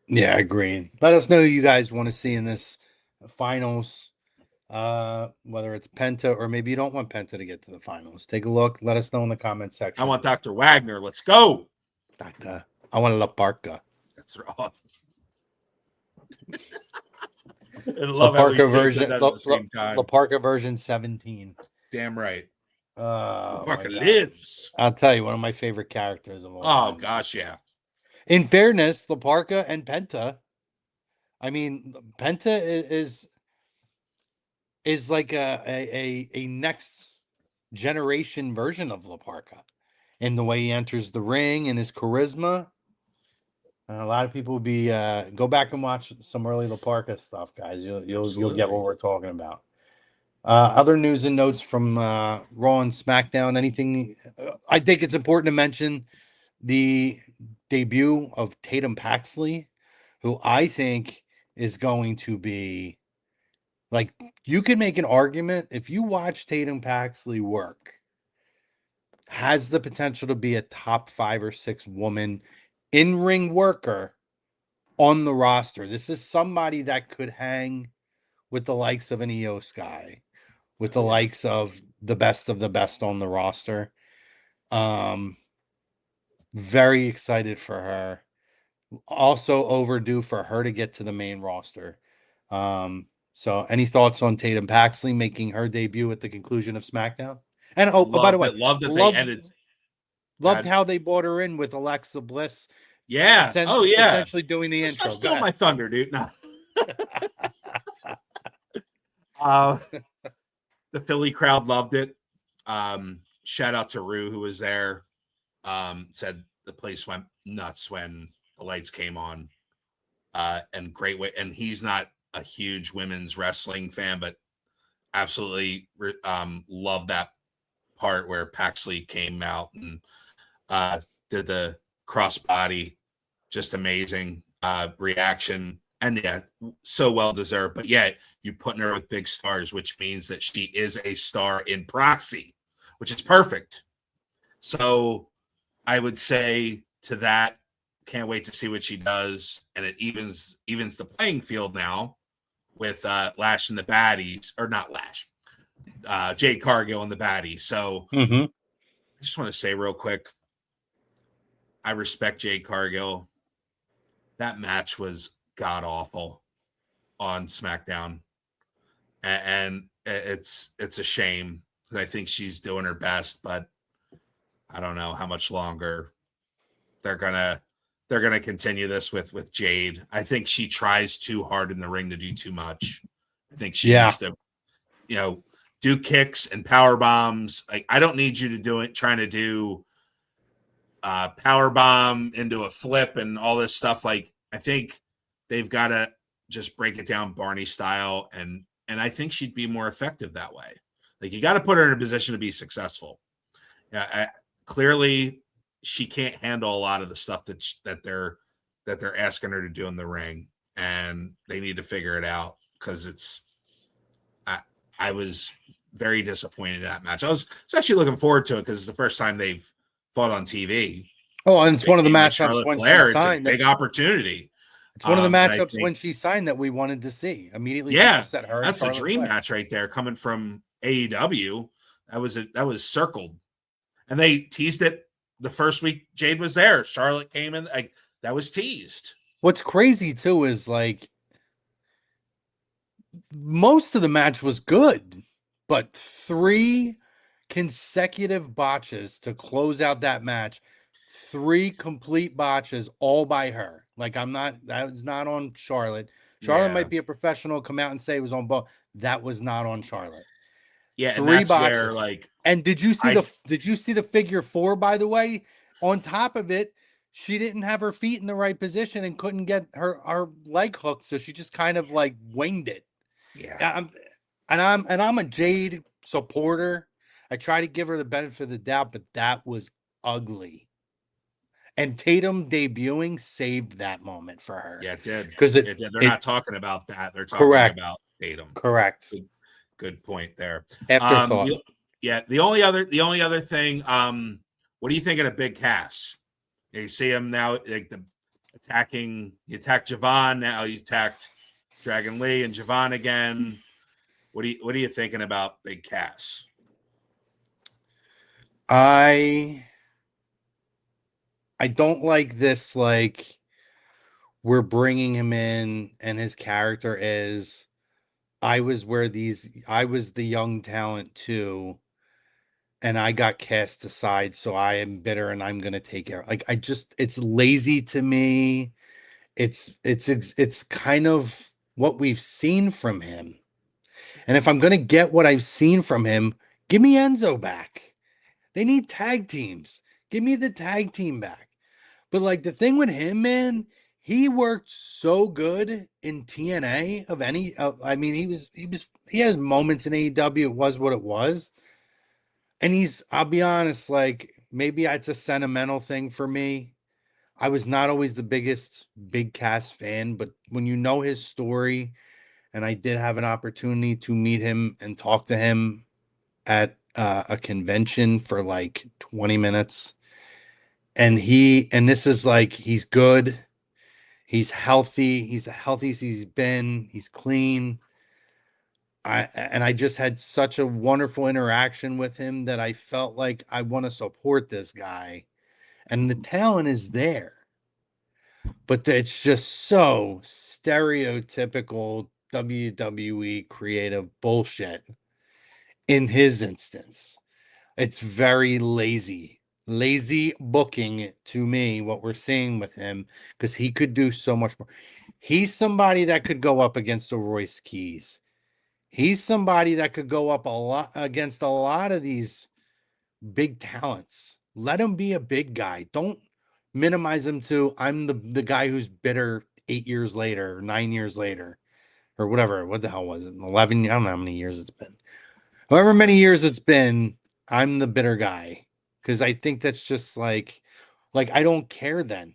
Yeah, agreed. Let us know who you guys want to see in this finals. Whether it's Penta or maybe you don't want Penta to get to the finals. Take a look. Let us know in the comment section. I want Dr. Wagner. Let's go. Doctor. I want La Parka. That's right. La Parka version. La Parka version 17. Damn right. La Parka lives. I'll tell you, one of my favorite characters of all time. Oh gosh, yeah. In fairness, La Parka and Penta. I mean, Penta is like a next generation version of La Parka in the way he enters the ring and his charisma. A lot of people will be go back and watch some early La Parka stuff, guys. You'll get what we're talking about. Other news and notes from Raw and SmackDown. Anything? I think it's important to mention the debut of Tatum Paxley, who I think is going to be like, you could make an argument if you watch Tatum Paxley work, has the potential to be a top 5 or 6 woman in-ring worker on the roster. This is somebody that could hang with the likes of an Io Sky, with the likes of the best on the roster. Very excited for her. Also overdue for her to get to the main roster. So any thoughts on Tatum Paxley making her debut at the conclusion of SmackDown? And by the way, loved how they brought her in with Alexa Bliss. Yeah. Essentially doing the intro. Stop stealing my thunder, dude. No. The Philly crowd loved it. Shout out to Rue, who was there. Said the place went nuts when the lights came on. And great way. And he's not a huge women's wrestling fan, but absolutely loved that part where Paxley came out and did the crossbody. Just amazing reaction. And yeah, so well deserved. But yeah, you putting her with big stars, which means that she is a star in proxy, which is perfect. So I would say to that, can't wait to see what she does. And it evens the playing field now with Lash and the baddies, or not Lash, Jade Cargill and the baddies. So I just want to say real quick, I respect Jade Cargill. That match was god awful on SmackDown, and it's a shame. I think she's doing her best, but I don't know how much longer they're gonna continue this with Jade. I think she tries too hard in the ring to do too much. I think she needs to, do kicks and power bombs. Like, I don't need you to do it trying to do power bomb into a flip and all this stuff. Like, I think they've got to just break it down Barney style, and I think she'd be more effective that way. Like, you got to put her in a position to be successful. Clearly, she can't handle a lot of the stuff that they're asking her to do in the ring, and they need to figure it out, because I was very disappointed in that match. I was actually looking forward to it because it's the first time they've fought on TV. Oh, and it's one of the matchups when Flair, she signed. It's a big opportunity. It's one of the matchups when she signed that we wanted to see immediately. Yeah, set her that's a dream Flair. match right there, coming from AEW. That was circled, and they teased it the first week Jade was there. Charlotte came in, like, that was teased. What's crazy too is, like, most of the match was good. but 3 consecutive botches to close out that match. 3 complete botches all by her. Like that was not on Charlotte. Charlotte Yeah. might be a professional, come out and say it was on both. That was not on Charlotte. Yeah, 3 and that's botches. where, like, And did you see the figure 4, by the way? On top of it, she didn't have her feet in the right position and couldn't get her leg hooked, so she just kind of like winged it. yeah, I'm a Jade supporter. I try to give her the benefit of the doubt, but that was ugly. And Tatum debuting saved that moment for her. yeah, it did. Because It did. They're not talking about that. They're talking Correct. about Tatum. Correct. Good point there. Afterthought. The only other thing, what are you thinking of Big Cass? You see him now, like he attacked Javon, now he's attacked Dragon Lee and Javon again. What are you thinking about Big Cass? I don't like this, like, we're bringing him in and his character is, I was the young talent too, and I got cast aside, so I am bitter and I'm going to take care. Like, it's lazy to me. It's kind of what we've seen from him. And if I'm going to get what I've seen from him, give me Enzo back. They need tag teams. Give me the tag team back. But like the thing with him, man, he worked so good in TNA I mean, he has moments in AEW. It was what it was. And I'll be honest, like maybe it's a sentimental thing for me. I was not always the biggest Big Cass fan, but when you know his story, and I did have an opportunity to meet him and talk to him at a convention for like 20 minutes. And this is like, he's good. He's healthy. He's the healthiest he's been. He's clean. I just had such a wonderful interaction with him that I felt like I want to support this guy. And the talent is there. But it's just so stereotypical WWE creative bullshit in his instance. It's very lazy booking to me, what we're seeing with him, because he could do so much more. He's somebody that could go up against a Royce Keys. He's somebody that could go up a lot against a lot of these big talents. Let him be a big guy. Don't minimize him to, I'm the guy who's bitter 8 years later, or 9 years later, or whatever. What the hell was it? 11, I don't know how many years it's been. However many years it's been, I'm the bitter guy. Because I think that's just like I don't care then.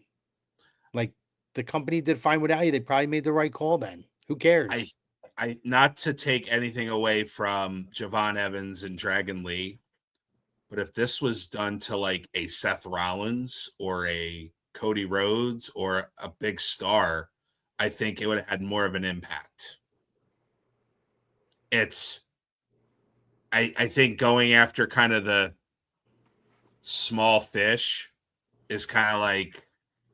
Like the company did fine without you. They probably made the right call then. Who cares? I not to take anything away from Javon Evans and Dragon Lee, but if this was done to like a Seth Rollins or a Cody Rhodes or a big star, I think it would have had more of an impact. I think going after kind of the small fish is kind of like,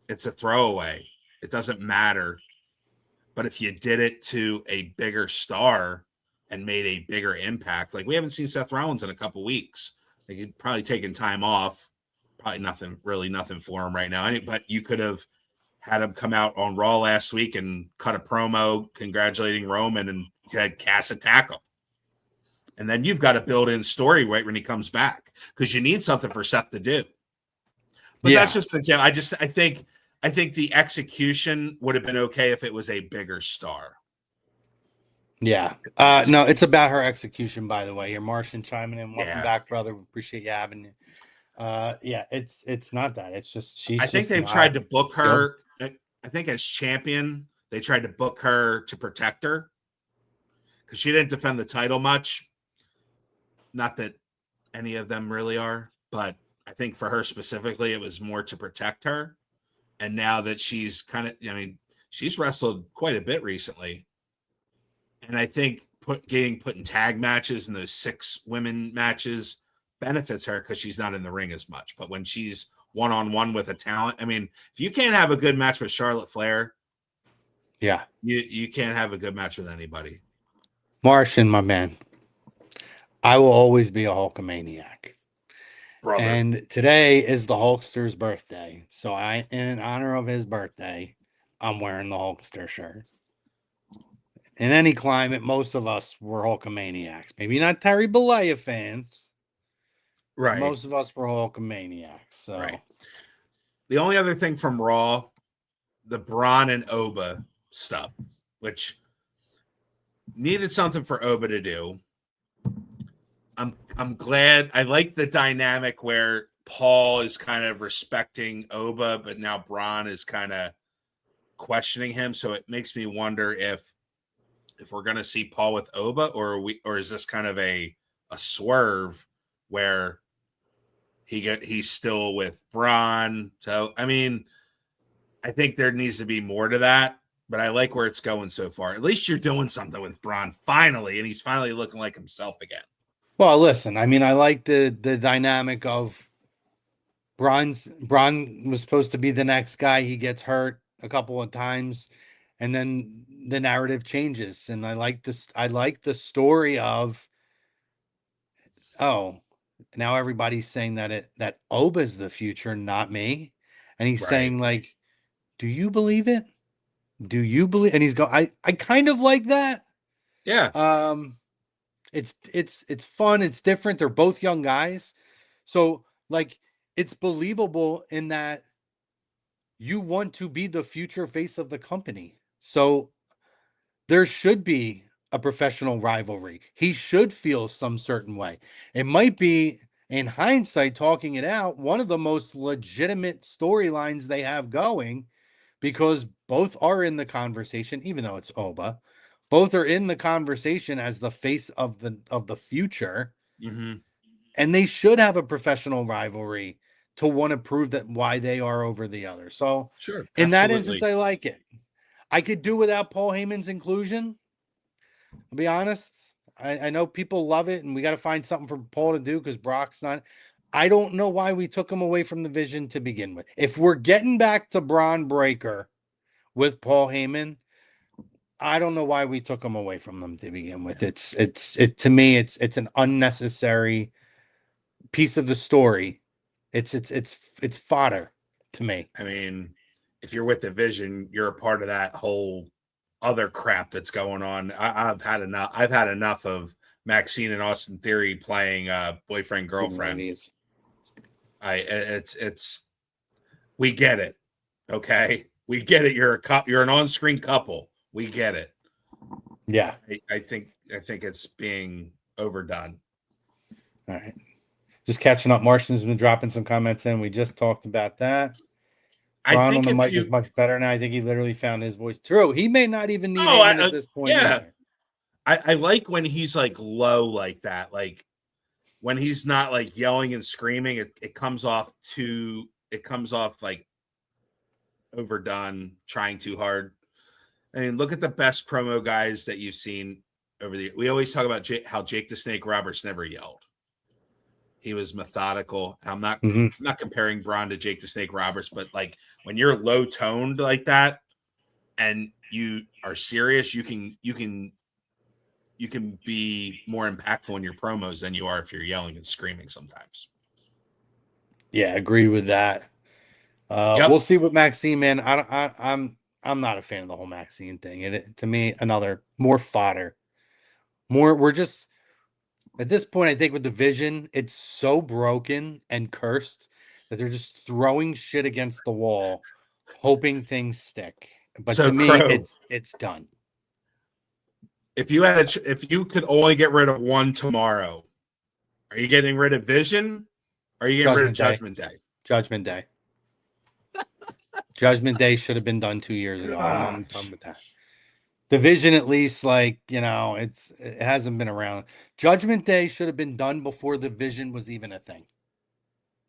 it's a throwaway. It doesn't matter. But if you did it to a bigger star and made a bigger impact, like we haven't seen Seth Rollins in a couple weeks. Like he'd probably taken time off. Probably nothing for him right now. But you could have had him come out on Raw last week and cut a promo congratulating Roman, and you had Cass attack him. And then you've got a built-in story right when he comes back, because you need something for Seth to do. But that's just an example. I think the execution would have been okay if it was a bigger star. Yeah. No, it's about her execution, by the way. You're Martian chiming in. Welcome back, brother. We appreciate you having you. Yeah, it's not that. It's just I think they've tried to book her. I think as champion, they tried to book her to protect her because she didn't defend the title much. Not that any of them really are, but I think for her specifically, it was more to protect her. And now that she's she's wrestled quite a bit recently. And I think getting put in tag matches and those 6 women matches benefits her because she's not in the ring as much. But when she's one-on-one with a talent, I mean, if you can't have a good match with Charlotte Flair, you can't have a good match with anybody. Martian, my man. I will always be a Hulkamaniac. Brother. And today is the Hulkster's birthday. So in honor of his birthday, I'm wearing the Hulkster shirt. In any climate, most of us were Hulkamaniacs. Maybe not Terry Bollea fans. Right. Most of us were Hulkamaniacs. So Right. The only other thing from Raw, the Braun and Oba stuff, which needed something for Oba to do. I'm glad. I like the dynamic where Paul is kind of respecting Oba, but now Braun is kind of questioning him. So it makes me wonder if we're going to see Paul with Oba, or is this kind of a swerve where he's still with Braun. So I mean, I think there needs to be more to that, but I like where it's going so far. At least you're doing something with Braun finally, and he's finally looking like himself again. well, listen, I mean, I like the dynamic of Braun was supposed to be the next guy. He gets hurt a couple of times, and then the narrative changes. And I like this. I like the story of, oh, now everybody's saying that Oba's the future, not me. And he's Right. saying, like, do you believe it? Do you believe? And he's going, I kind of like that. Yeah. It's fun. It's different. They're both young guys. So like, it's believable in that you want to be the future face of the company. So there should be a professional rivalry. He should feel some certain way. It might be, in hindsight, talking it out, one of the most legitimate storylines they have going, because both are in the conversation, even though it's Oba. Both are in the conversation as the face of the future. Mm-hmm. And they should have a professional rivalry to want to prove that why they are over the other. So Sure. in that Absolutely. instance, I like it. I could do without Paul Heyman's inclusion. I'll be honest. I know people love it, and we got to find something for Paul to do because Brock's not. I don't know why we took him away from the Vision to begin with. If we're getting back to Braun Breaker with Paul Heyman, I don't know why we took him away from them to begin with. It to me, it's an unnecessary piece of the story. It's fodder to me. I mean, if you're with the Vision, you're a part of that whole other crap that's going on. I've had enough of Maxine and Austin Theory playing boyfriend girlfriend. It's we get it. Okay, we get it. You're an on-screen couple. We get it. Yeah. I think it's being overdone. All right. Just catching up. Martian's been dropping some comments in. We just talked about that. Ron on the mic is much better now. I think he literally found his voice. True. He may not even need Heyman at this point. Yeah. I like when he's like low like that. Like when he's not like yelling and screaming, it comes off like overdone, trying too hard. I mean, look at the best promo guys that you've seen over the. We always talk about how Jake the Snake Roberts never yelled. He was methodical. I'm not comparing Braun to Jake the Snake Roberts, but like when you're low toned like that and you are serious, you can be more impactful in your promos than you are if you're yelling and screaming sometimes. Yeah, agree with that. We'll see what Maxine, man. I'm not a fan of the whole Maxine thing. To me, another more fodder. We're just at this point, I think with the Vision, it's so broken and cursed that they're just throwing shit against the wall, hoping things stick. But so to me, Crow, it's done. If you could only get rid of one tomorrow, are you getting rid of Vision? Or are you getting rid of Judgment Day? Judgment Day. Judgment Day should have been done 2 years ago. I'm done with that. Division, at least, like, it hasn't been around. Judgment Day should have been done before the Vision was even a thing.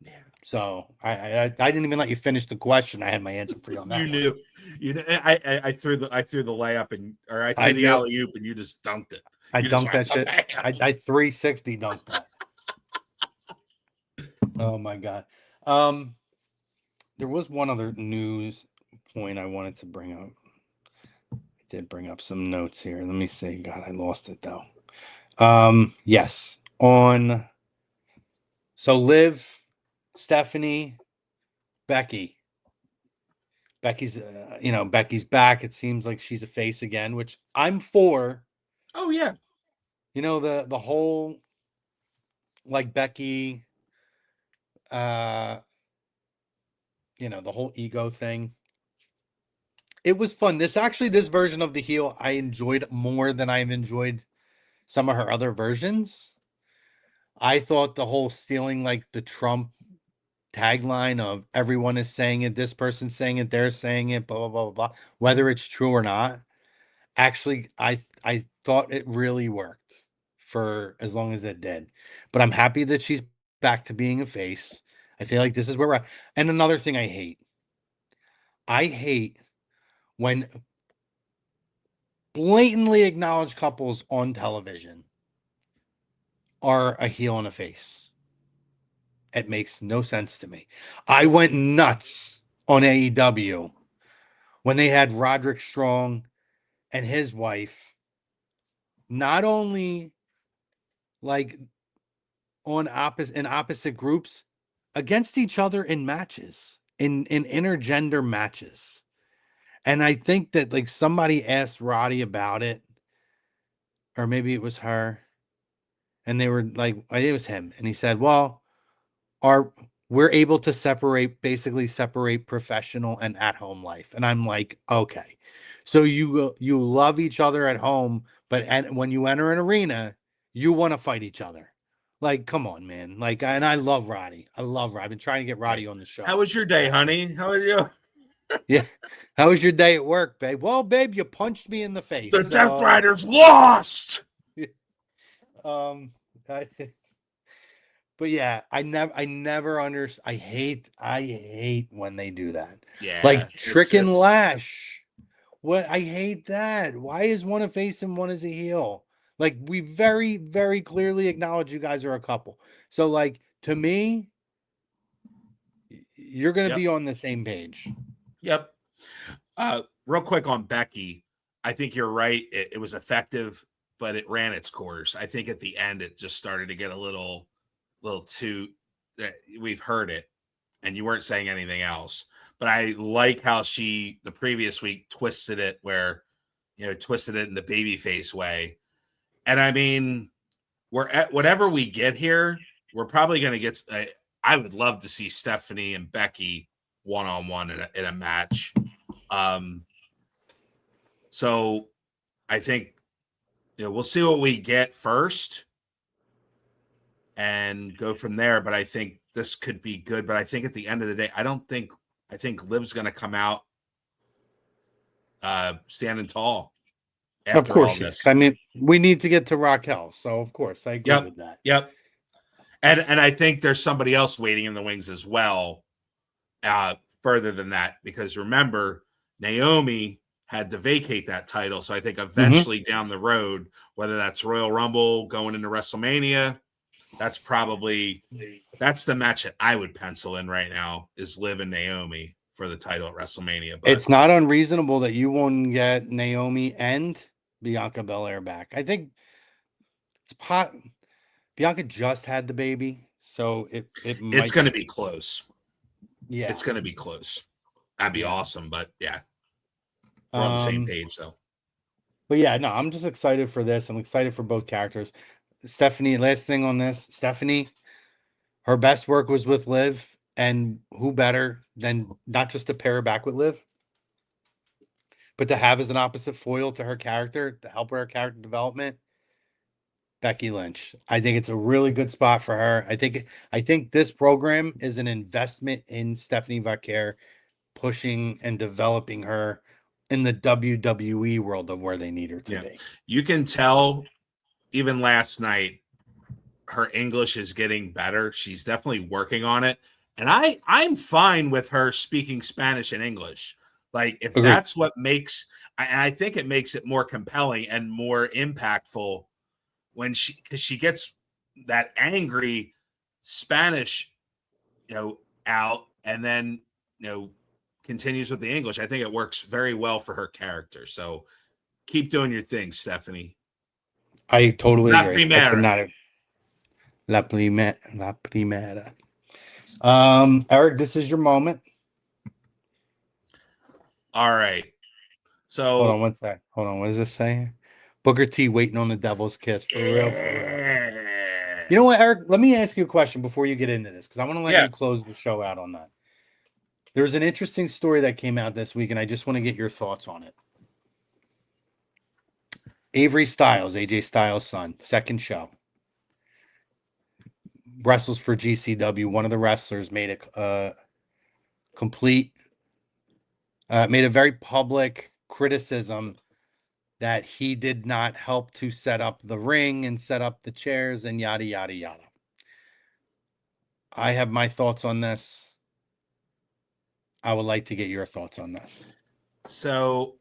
Yeah. So I didn't even let you finish the question. I had my answer for you on that. You knew. I threw the layup or I threw the alley oop and you just dunked it. I dunked that shit. I 360 dunked that. Oh my god. There was one other news point I wanted to bring up. Did bring up some notes here. Let me see. God, I lost it though. Yes. on. So Liv, Stephanie, Becky. Becky's, Becky's back. It seems like she's a face again, which I'm for. Oh yeah. The whole like Becky, the whole ego thing. It was fun. This version of the heel I enjoyed more than I've enjoyed some of her other versions. I thought the whole stealing like the Trump tagline of everyone is saying it, this person's saying it, they're saying it, blah blah blah blah, whether it's true or not. Actually, I thought it really worked for as long as it did. But I'm happy that she's back to being a face. I feel like this is where we're at. And another thing I hate when blatantly acknowledged couples on television are a heel and a face. It makes no sense to me. I went nuts on AEW when they had Roderick Strong and his wife not only like in opposite groups against each other in matches, in intergender matches. And I think that like somebody asked Roddy about it, or maybe it was her, and they were like, it was him, and he said, well, we're able to basically separate professional and at-home life. And I'm like, okay, so you love each other at home, but when you enter an arena, you want to fight each other. Like, come on, man. Like, and I love Roddy. I've been trying to get Roddy on the show. How was your day, honey? How are you? Yeah. How was your day at work, babe? Well, babe, you punched me in the face. The Death Riders lost. But yeah, I never understand. I hate when they do that. Yeah. Like Trick and Lash. What? I hate that. Why is one a face and one is a heel? Like, we very, very clearly acknowledge you guys are a couple. So, like, to me, you're going to be on the same page. Yep. Real quick on Becky, I think you're right. It was effective, but it ran its course. I think at the end, it just started to get a little too. We've heard it, and you weren't saying anything else. But I like how she the previous week twisted it in the babyface way. And I mean, we're at whatever we get here, we're probably going to get. I would love to see Stephanie and Becky one-on-one in a match. So I think we'll see what we get first and go from there. But I think this could be good. But I think at the end of the day, I think Liv's going to come out standing tall. Of course, yes. I mean, we need to get to Raquel, so of course I agree with that. Yep. And I think there's somebody else waiting in the wings as well. Further than that, because remember, Naomi had to vacate that title. So I think eventually down the road, whether that's Royal Rumble going into WrestleMania, that's the match that I would pencil in right now is Liv and Naomi for the title at WrestleMania. But it's not unreasonable that you won't get Naomi and Bianca Belair back. I think Bianca just had the baby, so it's going to be close. Yeah, it's going to be close. That'd be awesome, but yeah, we're on the same page though. But yeah, no, I'm just excited for this. I'm excited for both characters. Stephanie, last thing on this, Stephanie, her best work was with Liv, and who better than not just to pair her back with Liv, but to have as an opposite foil to her character, to help her character development, Becky Lynch. I think it's a really good spot for her. I think this program is an investment in Stephanie Vaquer, pushing and developing her in the WWE world of where they need her to be. You can tell even last night, her English is getting better. She's definitely working on it. And I'm fine with her speaking Spanish and English. Like, if that's what makes, I think it makes it more compelling and more impactful when she gets that angry Spanish, out and then, continues with the English. I think it works very well for her character. So keep doing your thing, Stephanie. I totally agree. La primera. Eric, this is your moment. All right. So Hold on one sec. Hold on. What does this say? Booker T waiting on the devil's kiss. For real, for real. You know what, Eric? Let me ask you a question before you get into this, because I want to let Yeah. you close the show out on that. There was an interesting story that came out this week, and I just want to get your thoughts on it. Avery Styles, AJ Styles' son, second show. Wrestles for GCW. One of the wrestlers made a made a very public criticism that he did not help to set up the ring and set up the chairs and yada, yada, yada. I have my thoughts on this. I would like to get your thoughts on this. So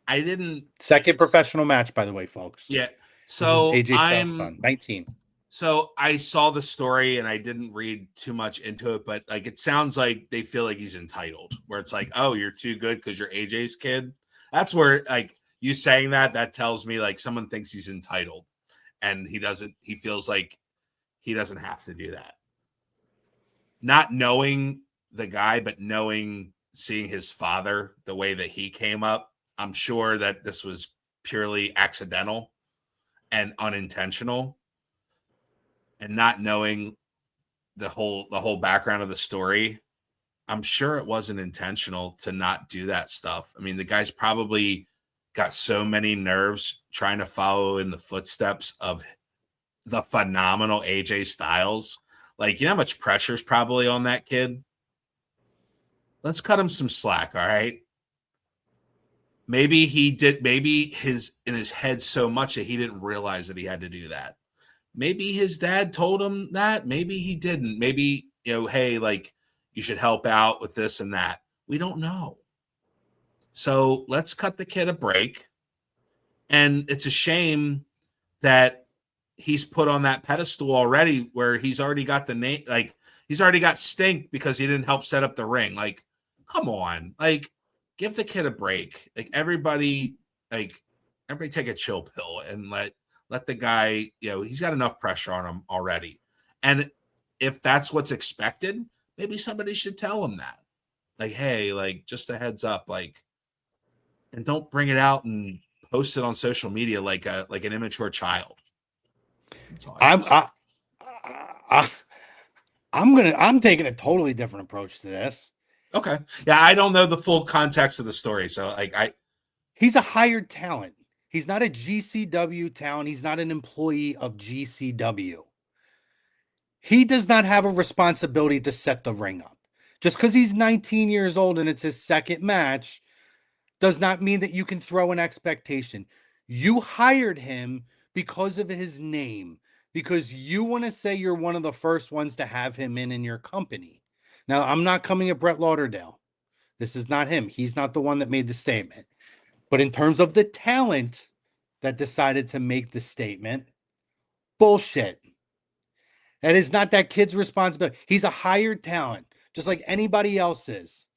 I didn't. Second professional match, by the way, folks. Yeah. This So is AJ Styles' son, 19. So I saw the story and I didn't read too much into it, but like it sounds like they feel like he's entitled, where it's like, oh, you're too good because you're AJ's kid. That's where like you saying that tells me like someone thinks he's entitled and he feels like he doesn't have to do that. Not knowing the guy, but seeing his father, the way that he came up, I'm sure that this was purely accidental and unintentional. And not knowing the whole background of the story, I'm sure it wasn't intentional to not do that stuff. I mean, the guy's probably got so many nerves trying to follow in the footsteps of the phenomenal AJ Styles. Like, you know how much pressure's probably on that kid? Let's cut him some slack, all right? Maybe in his head so much that he didn't realize that he had to do that. Maybe his dad told him that. Maybe he didn't. Maybe, hey, like, you should help out with this and that. We don't know. So let's cut the kid a break. And it's a shame that he's put on that pedestal already where he's already got the name, like, he's already got stink because he didn't help set up the ring. Like, come on. Like, give the kid a break. Like, everybody take a chill pill and let the guy, he's got enough pressure on him already. And if that's what's expected, maybe somebody should tell him that. Like, hey, like, just a heads up, like, and don't bring it out and post it on social media like an immature child. I'm taking a totally different approach to this. Okay. Yeah, I don't know the full context of the story. So he's a hired talent. He's not a GCW talent. He's not an employee of GCW. He does not have a responsibility to set the ring up. Just because he's 19 years old and it's his second match does not mean that you can throw an expectation. You hired him because of his name, because you want to say you're one of the first ones to have him in your company. Now, I'm not coming at Brett Lauderdale. This is not him. He's not the one that made the statement. But in terms of the talent that decided to make the statement, bullshit. That is not that kid's responsibility. He's a hired talent, just like anybody else is.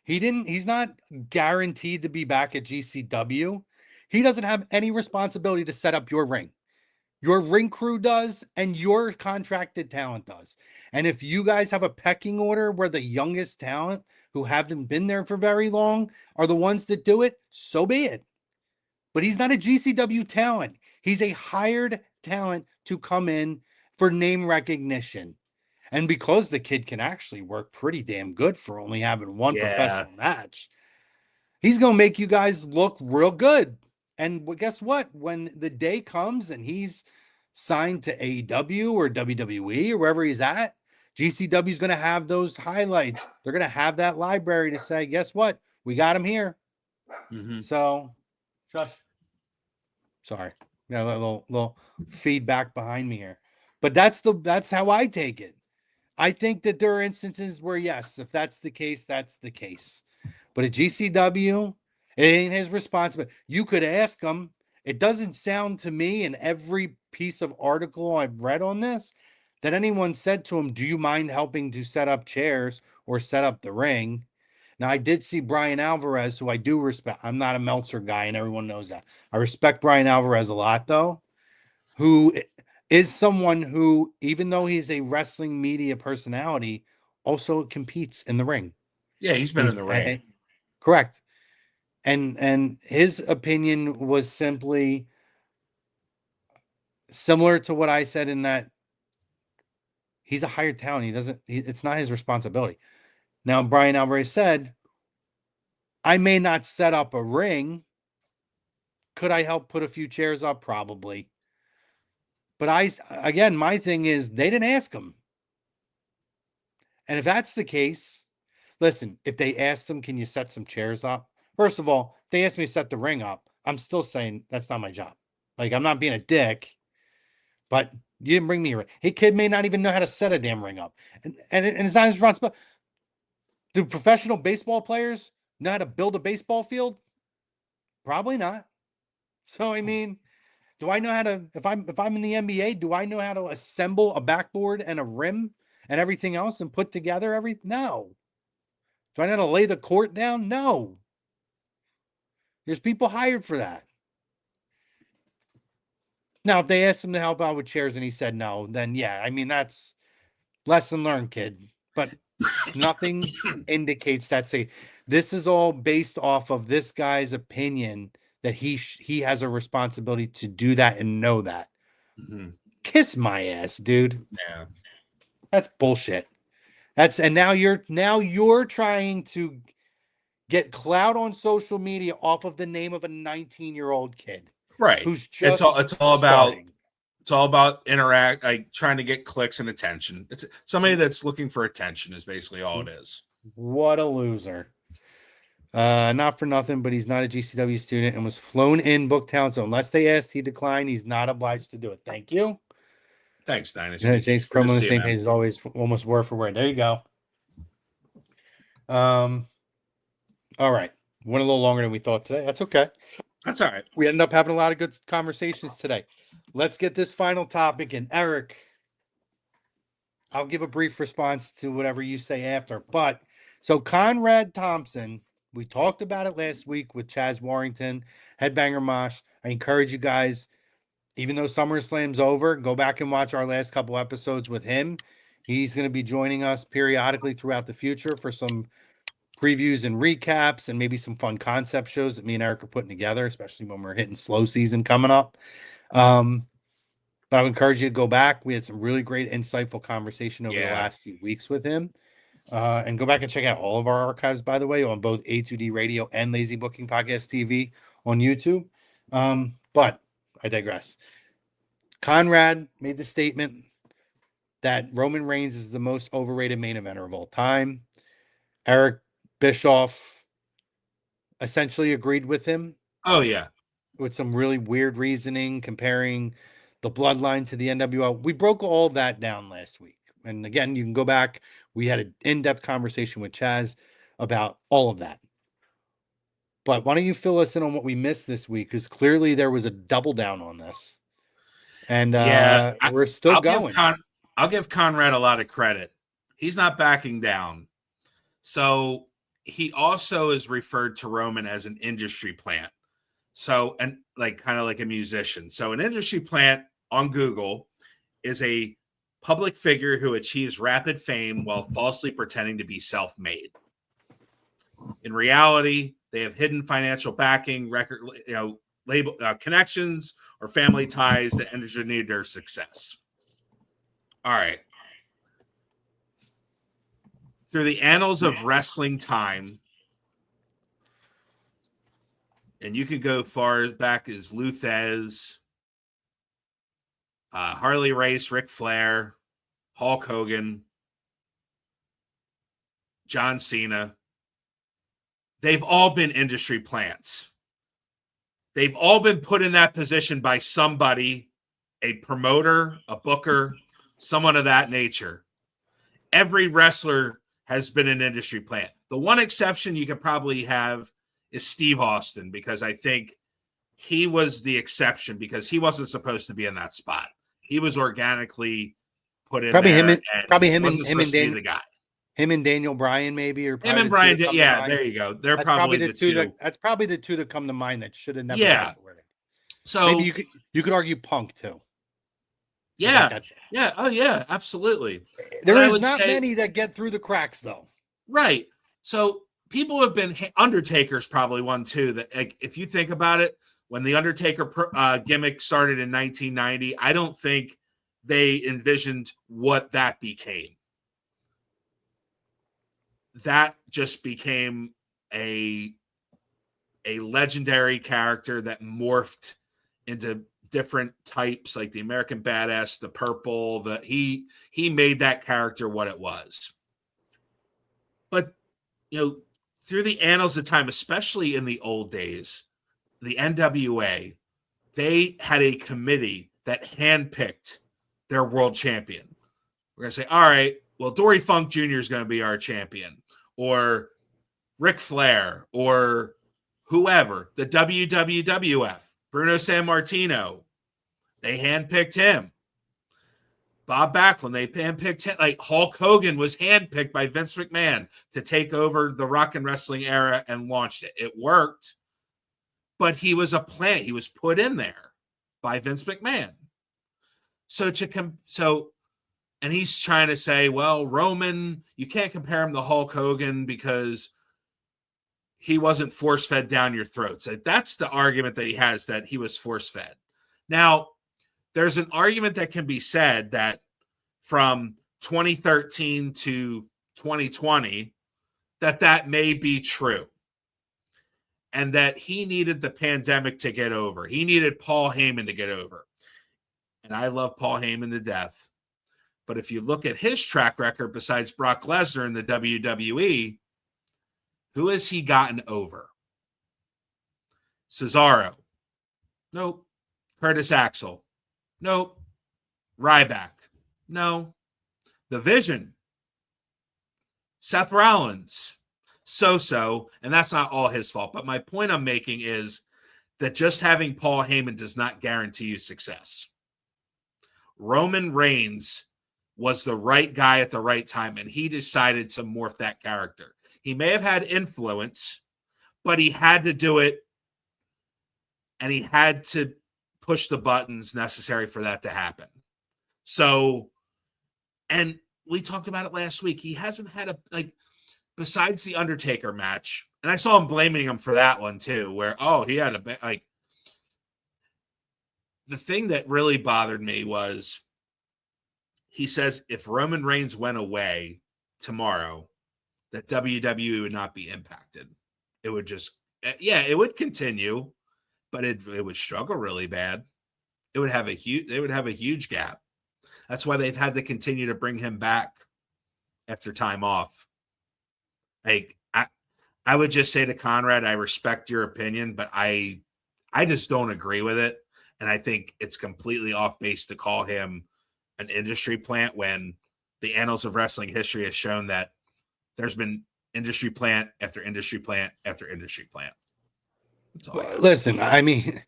He's not guaranteed to be back at GCW. He doesn't have any responsibility to set up your ring. Your ring crew does, and your contracted talent does. And if you guys have a pecking order where the youngest talent who haven't been there for very long are the ones that do it, so be it. But he's not a GCW talent. He's a hired talent to come in for name recognition. And because the kid can actually work pretty damn good for only having one professional match, he's going to make you guys look real good. And guess what? When the day comes and he's signed to AEW or WWE or wherever he's at, GCW is going to have those highlights. They're going to have that library to say, guess what? We got him here. Mm-hmm. So, shush. Sorry. Got a little feedback behind me here. But that's how I take it. I think that there are instances where, yes, if that's the case, that's the case. But at GCW, it ain't his responsibility. You could ask him. It doesn't sound to me in every piece of article I've read on this that anyone said to him, do you mind helping to set up chairs or set up the ring? Now, I did see Brian Alvarez, who I do respect. I'm not a Meltzer guy, and everyone knows that. I respect Brian Alvarez a lot, though, who is someone who, even though he's a wrestling media personality, also competes in the ring. Yeah, he's been in the ring. Correct. And his opinion was simply similar to what I said, in that he's a hired talent. It's not his responsibility. Now, Brian Alvarez said, I may not set up a ring. Could I help put a few chairs up? Probably. But my thing is, they didn't ask him. And if that's the case, listen, if they asked him, can you set some chairs up? First of all, if they asked me to set the ring up, I'm still saying that's not my job. Like, I'm not being a dick, but you didn't bring me a ring. Hey, kid may not even know how to set a damn ring up. And it's not his responsibility. Do professional baseball players know how to build a baseball field? Probably not. So, I mean, do I know how to, if I'm in the NBA, do I know how to assemble a backboard and a rim and everything else and put together no. Do I know how to lay the court down? No. There's people hired for that. Now, if they asked him to help out with chairs and he said no, then yeah, I mean, that's lesson learned, kid. But nothing indicates that. This is all based off of this guy's opinion that he has a responsibility to do that and know that. Mm-hmm. Kiss my ass, dude. Yeah. That's bullshit. Now you're trying to get clout on social media off of the name of a 19-year-old kid. Right. Who's just it's all about trying to get clicks and attention. It's somebody that's looking for attention is basically all it is. What a loser. Not for nothing, but he's not a GCW student and was flown in Booktown. So unless they asked, he declined. He's not obliged to do it. Thank you. Thanks, Dynasty. Jake's from on the same page as always, almost word for word. There you go. All right. Went a little longer than we thought today. That's okay. That's all right. We ended up having a lot of good conversations today. Let's get this final topic in. Eric, I'll give a brief response to whatever you say after. But so Conrad Thompson, we talked about it last week with Chaz Warrington, Headbanger Mosh. I encourage you guys, even though SummerSlam's over, go back and watch our last couple episodes with him. He's going to be joining us periodically throughout the future for some previews and recaps and maybe some fun concept shows that me and Eric are putting together, especially when we're hitting slow season coming up. But I would encourage you to go back. We had some really great, insightful conversation over the last few weeks with him. And go back and check out all of our archives, by the way, on both A2D Radio and Lazy Booking Podcast TV on YouTube. But I digress. Conrad made the statement that Roman Reigns is the most overrated main eventer of all time. Eric Bischoff essentially agreed with him. Oh, yeah. With some really weird reasoning, comparing the Bloodline to the NWO. We broke all that down last week. And again, you can go back. We had an in-depth conversation with Chaz about all of that. But why don't you fill us in on what we missed this week? Because clearly there was a double down on this. And we're still going. I'll give Conrad a lot of credit. He's not backing down. So he also is referred to Roman as an industry plant. So, and kind of like a musician. So an industry plant on Google is a public figure who achieves rapid fame while falsely pretending to be self-made. In reality, they have hidden financial backing, label connections, or family ties that engineer their success. All right. Through the annals of wrestling time, and you can go far back as Lou Thez, Harley Race, Ric Flair, Hulk Hogan, John Cena. They've all been industry plants. They've all been put in that position by somebody, a promoter, a booker, someone of that nature. Every wrestler has been an industry plant. The one exception you could probably have is Steve Austin, because I think he was the exception because he wasn't supposed to be in that spot. He was organically put in probably there. Him and Daniel Bryan, maybe, or him and Bryan. Yeah, there you go. They're probably the two. That's probably the two that come to mind that should have never. Yeah. So maybe you could argue Punk too. Yeah. That's Yeah. Oh, yeah. Absolutely. there And I is would not say- many that get through the cracks, though. Right. So people have been Undertaker's probably one too. That like, if you think about it, when the Undertaker gimmick started in 1990, I don't think they envisioned what that became. That just became a legendary character that morphed into different types, like the American Badass, the Purple. He made that character what it was. But through the annals of time, especially in the old days, the NWA, they had a committee that handpicked their world champion. We're going to say, all right, well, Dory Funk Jr. is going to be our champion, or Ric Flair, or whoever, the WWF, Bruno Sammartino, they handpicked him. Bob Backlund, they handpicked him. Like Hulk Hogan was handpicked by Vince McMahon to take over the rock and wrestling era and launched it. It worked, but he was a plant. He was put in there by Vince McMahon. And he's trying to say, well, Roman, you can't compare him to Hulk Hogan because he wasn't force-fed down your throat. So that's the argument that he has, that he was force-fed. Now, there's an argument that can be said that from 2013 to 2020, that may be true. And that he needed the pandemic to get over. He needed Paul Heyman to get over. And I love Paul Heyman to death. But if you look at his track record, besides Brock Lesnar in the WWE, who has he gotten over? Cesaro? Nope. Curtis Axel? Nope. Ryback? No. The Vision? Seth Rollins? So, and that's not all his fault. But my point I'm making is that just having Paul Heyman does not guarantee you success. Roman Reigns was the right guy at the right time, and he decided to morph that character. He may have had influence, but he had to do it, and he had to push the buttons necessary for that to happen. So, and we talked about it last week. He hasn't had besides the Undertaker match, and I saw him blaming him for that one too, where, he had the thing that really bothered me was he says if Roman Reigns went away tomorrow, that WWE would not be impacted. It would just, it would continue, but it would struggle really bad. They would have a huge gap. That's why they've had to continue to bring him back after time off. Like, I would just say to Conrad, I respect your opinion, but I just don't agree with it. And I think it's completely off base to call him an industry plant when the annals of wrestling history has shown that there's been industry plant after industry plant after industry plant. Listen, I mean,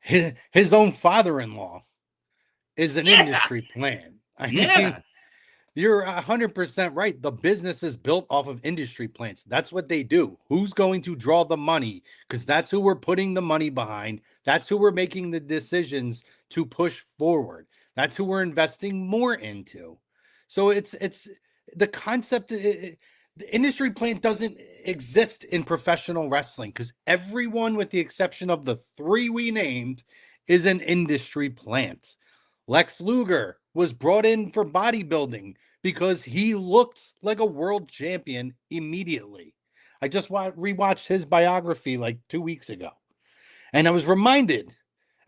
his own father-in-law is an industry plant. I mean, you're 100% right. The business is built off of industry plants. That's what they do. Who's going to draw the money? Because that's who we're putting the money behind. That's who we're making the decisions to push forward. That's who we're investing more into. So it's the concept. The industry plant doesn't exist in professional wrestling because everyone, with the exception of the three we named, is an industry plant. Lex Luger was brought in for bodybuilding because he looked like a world champion immediately. I just rewatched his biography like 2 weeks ago. And I was reminded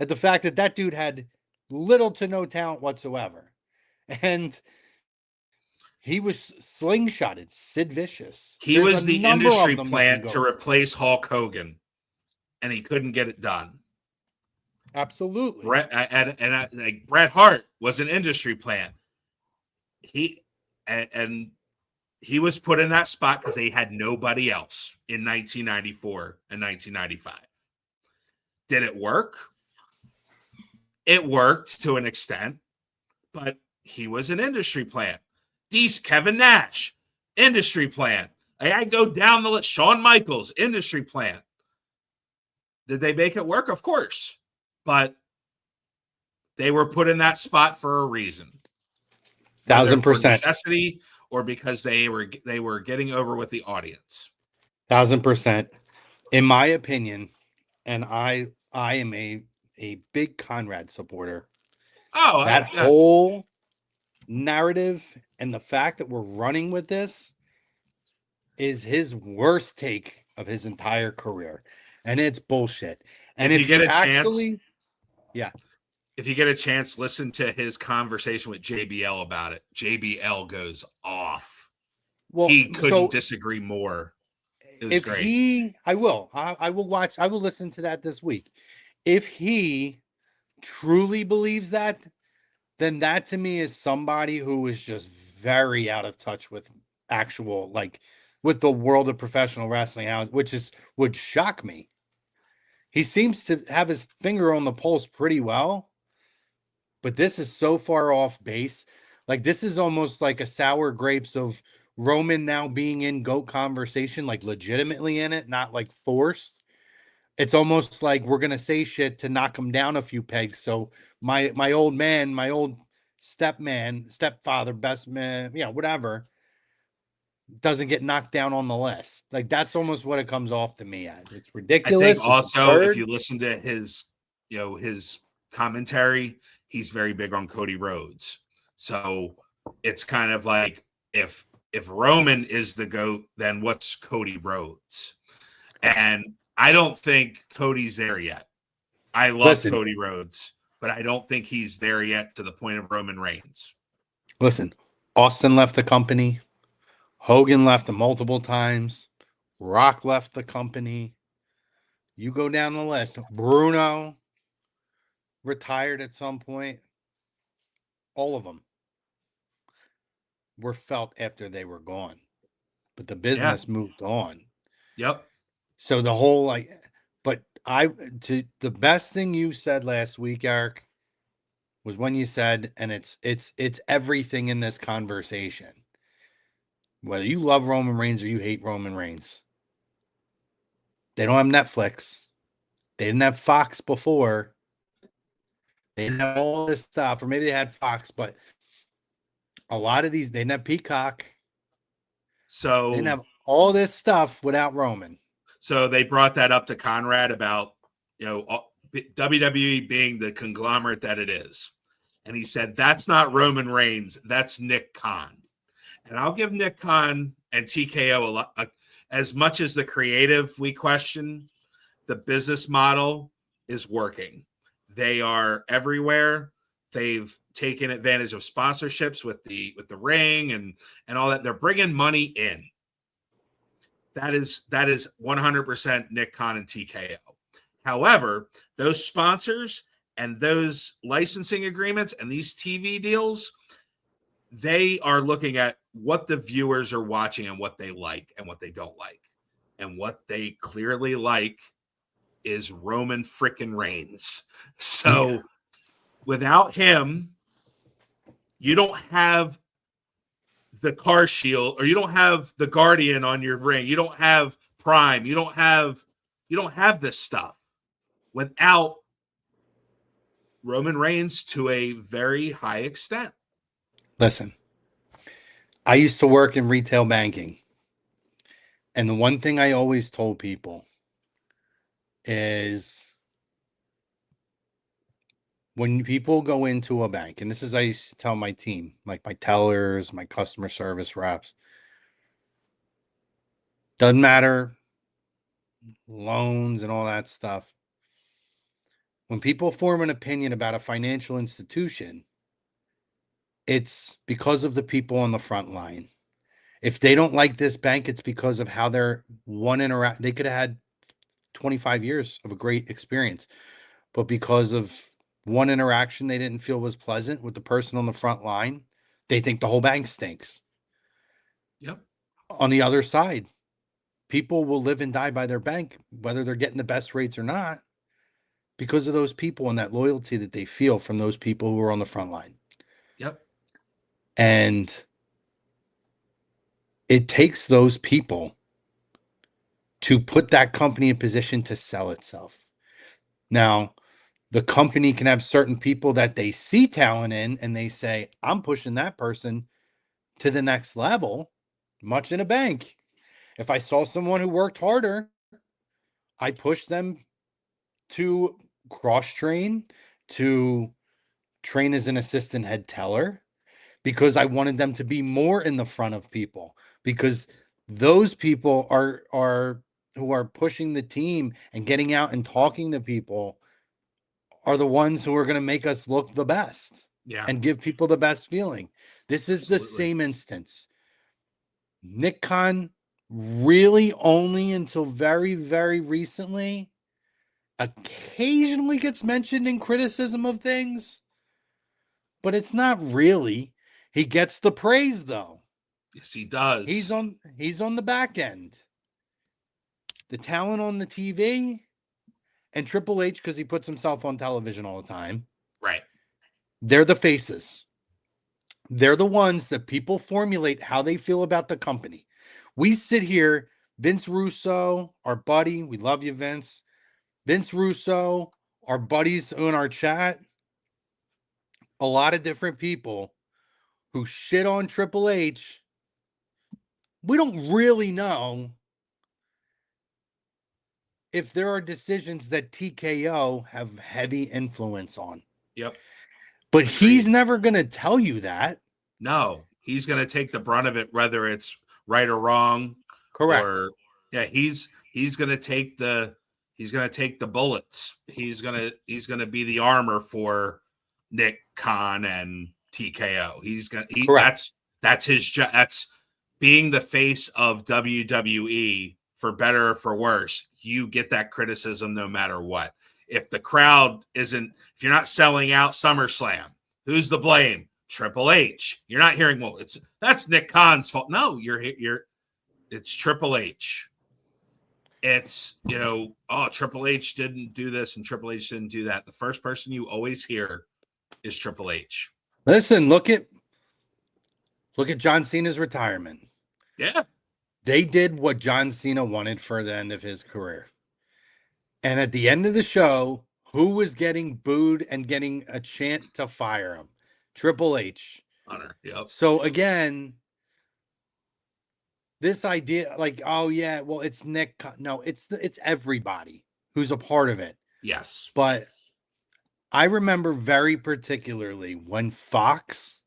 at the fact that dude had little to no talent whatsoever. And he was slingshotted. Sid Vicious. He was the industry plant to replace Hulk Hogan, and he couldn't get it done. Absolutely. Bret Hart was an industry plant. He was put in that spot because they had nobody else in 1994 and 1995. Did it work? It worked to an extent, but he was an industry plant. Kevin Nash, industry plant. I go down the list. Shawn Michaels, industry plant. Did they make it work? Of course. But They were put in that spot for a reason. Whether for 1000%. necessity or because they were getting over with the audience. 1000%. In my opinion, and I am a big Conrad supporter. Oh, That whole narrative and the fact that we're running with this is his worst take of his entire career, and it's bullshit. And if you get a actually, if you get a chance, listen to his conversation with JBL about it. JBL goes off. well, He couldn't disagree more. It was great. I will watch. I will listen to that this week. If he truly believes that, then that to me is somebody who is just very out of touch with actual, like, with the world of professional wrestling, which would shock me. He seems to have his finger on the pulse pretty well, but this is so far off base. Like, this is almost like a sour grapes of Roman now being in GOAT conversation, like legitimately in it, not like forced. It's almost like we're gonna say shit to knock him down a few pegs. So my old man, my old stepfather, best man, whatever, doesn't get knocked down on the list. Like, that's almost what it comes off to me as. It's ridiculous. I think also, if you listen to his, his commentary, he's very big on Cody Rhodes. So it's kind of like if Roman is the GOAT, then what's Cody Rhodes? And I don't think Cody's there yet. I love Cody Rhodes, but I don't think he's there yet to the point of Roman Reigns. Listen, Austin left the company. Hogan left him multiple times. Rock left the company. You go down the list. Bruno retired at some point. All of them were felt after they were gone. But the business moved on. Yep. So the whole, the best thing you said last week, Eric, was when you said, and it's everything in this conversation. Whether you love Roman Reigns or you hate Roman Reigns, they don't have Netflix. They didn't have Fox before. They didn't have all this stuff, or maybe they had Fox, but a lot of these, they didn't have Peacock. So they didn't have all this stuff without Roman. So they brought that up to Conrad about, WWE being the conglomerate that it is. And he said, that's not Roman Reigns. That's Nick Khan. And I'll give Nick Khan and TKO as much as the creative we question, the business model is working. They are everywhere. They've taken advantage of sponsorships with the ring and all that. They're bringing money in. That is 100% Nick Khan and TKO. However, those sponsors and those licensing agreements and these TV deals, they are looking at what the viewers are watching and what they like and what they don't like. And what they clearly like is Roman frickin' Reigns. So without him, you don't have the car shield, or you don't have the Guardian on your ring. You don't have Prime. You don't have this stuff without Roman Reigns to a very high extent. Listen, I used to work in retail banking. And the one thing I always told people is when people go into a bank, and this is, I used to tell my team, like my tellers, my customer service reps, doesn't matter, loans and all that stuff. When people form an opinion about a financial institution, it's because of the people on the front line. If they don't like this bank, it's because of how they're they could have had 25 years of a great experience, but because of one interaction they didn't feel was pleasant with the person on the front line, they think the whole bank stinks. Yep. On the other side, people will live and die by their bank, whether they're getting the best rates or not, because of those people and that loyalty that they feel from those people who are on the front line. Yep. And it takes those people to put that company in position to sell itself. Now, The company can have certain people that they see talent in, and they say, I'm pushing that person to the next level, much in a bank. If I saw someone who worked harder, I push them to cross train, to train as an assistant head teller, because I wanted them to be more in the front of people, because those people are who are pushing the team and getting out and talking to people are the ones who are going to make us look the best Yeah. and give people the best feeling. This is the Absolutely. same instance. Nick Khan really only until very, very recently occasionally gets mentioned in criticism of things, but it's not really. He gets the praise though. Yes, he does. He's on the back end. The talent on the TV and Triple H, because he puts himself on television all the time. Right. They're the faces. They're the ones that people formulate how they feel about the company. We sit here, Vince Russo, our buddy, we love you, Vince. Vince Russo, our buddies in our chat, a lot of different people who shit on Triple H. We don't really know if there are decisions that TKO have heavy influence on. Yep. But he's never going to tell you that. No, he's going to take the brunt of it, whether it's right or wrong. Correct. Or yeah, he's going to take the bullets. He's going to be the armor for Nick Khan and TKO. That's his job. That's being the face of WWE, for better or for worse. You get that criticism no matter what. If the crowd isn't, if you're not selling out SummerSlam, who's the blame? Triple H. You're not hearing, well, that's Nick Khan's fault. No, it's Triple H. It's, Triple H didn't do this and Triple H didn't do that. The first person you always hear is Triple H. Listen, look at John Cena's retirement. Yeah. They did what John Cena wanted for the end of his career. And at the end of the show, who was getting booed and getting a chant to fire him? Triple H. Honor. Yep. So again, this idea, like, oh yeah, well, it's Nick. No, it's everybody who's a part of it. Yes. But I remember very particularly when Fox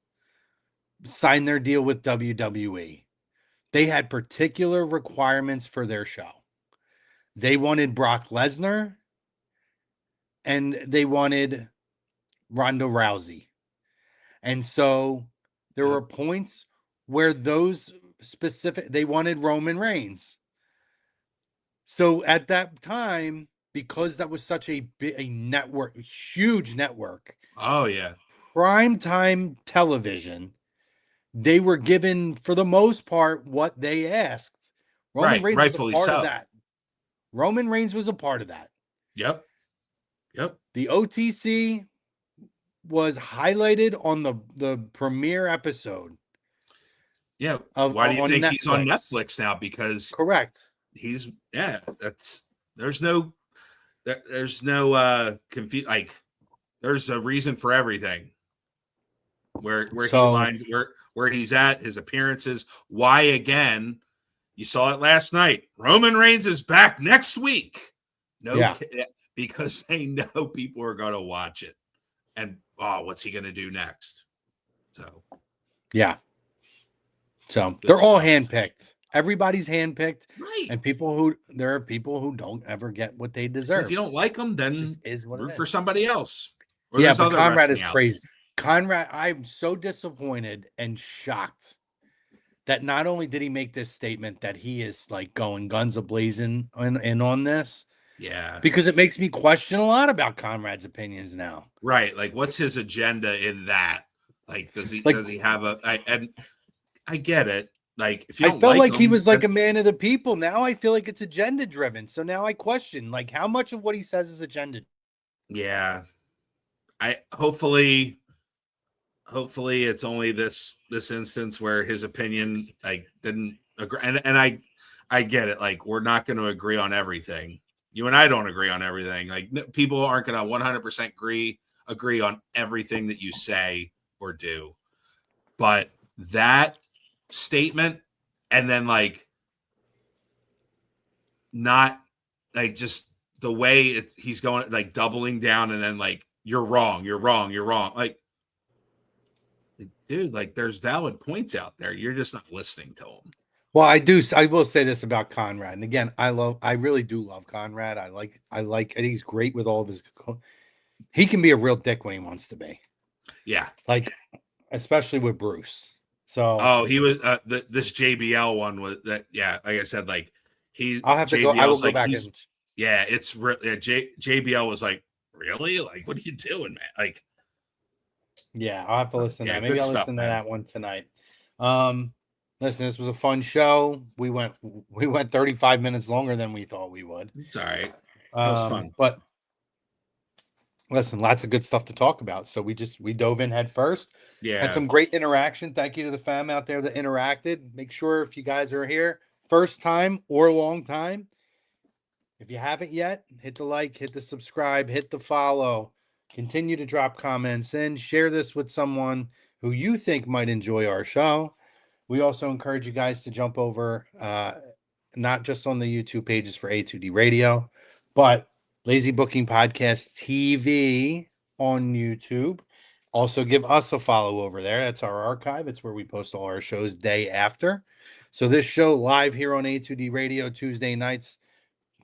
signed their deal with WWE, they had particular requirements for their show. They wanted Brock Lesnar and they wanted Ronda Rousey. And so there were points where those they wanted Roman Reigns. So at that time, because that was such a network, huge network. Oh yeah. Primetime television, they were given, for the most part, what they asked. Roman Reigns was a part of that. Roman Reigns was a part of that. Yep. The OTC was highlighted on the premiere episode. Yeah. Why do you think he's on Netflix now? Because correct. There's no there's a reason for everything. Where he's at, his appearances. Why again? You saw it last night. Roman Reigns is back next week. Because they know people are going to watch it. And what's he going to do next? So they're all handpicked. Everybody's handpicked, right? And there are people who don't ever get what they deserve. If you don't like them, then root for somebody else. But Conrad is crazy. Conrad, I'm so disappointed and shocked that not only did he make this statement that he is like going guns a-blazing on this. Yeah. Because it makes me question a lot about Conrad's opinions now. Right. Like, what's his agenda in that? Like, does he have I get it. Like, if you don't felt like him, he was like a man of the people. Now I feel like it's agenda driven. So now I question, like, how much of what he says is agenda. Yeah. Hopefully it's only this instance where his opinion didn't agree, and I get it. Like, we're not going to agree on everything, You and I don't agree on everything. Like people aren't going to 100% agree on everything that you say or do. But that statement, and then like not like just the way he's going, like doubling down, and then like you're wrong. Like, dude, like there's valid points out there. You're just not listening to them. Well, I will say this about Conrad. And again, I really do love Conrad. I think he's great with all of his. He can be a real dick when he wants to be. Yeah. Like, especially with Bruce. So, he was this JBL one was that. Yeah. Like I said, like I'll have to go. I will go back and. Yeah. It's real. Yeah, JBL was like, really? Like, what are you doing, man? Like, yeah, I'll have to listen to that. Maybe I'll listen to man. that one tonight. Listen, this was a fun show. We went 35 minutes longer than we thought we would. It's all right. It was fun. But listen, lots of good stuff to talk about. So we dove in head first. Yeah. Had some great interaction. Thank you to the fam out there that interacted. Make sure if you guys are here, first time or long time, if you haven't yet, hit the like, hit the subscribe, hit the follow. Continue to drop comments in. Share this with someone who you think might enjoy our show. We also encourage you guys to jump over, not just on the YouTube pages for A2D Radio, but Lazy Booking Podcast TV on YouTube. Also give us a follow over there. That's our archive. It's where we post all our shows day after. So this show live here on A2D Radio Tuesday nights,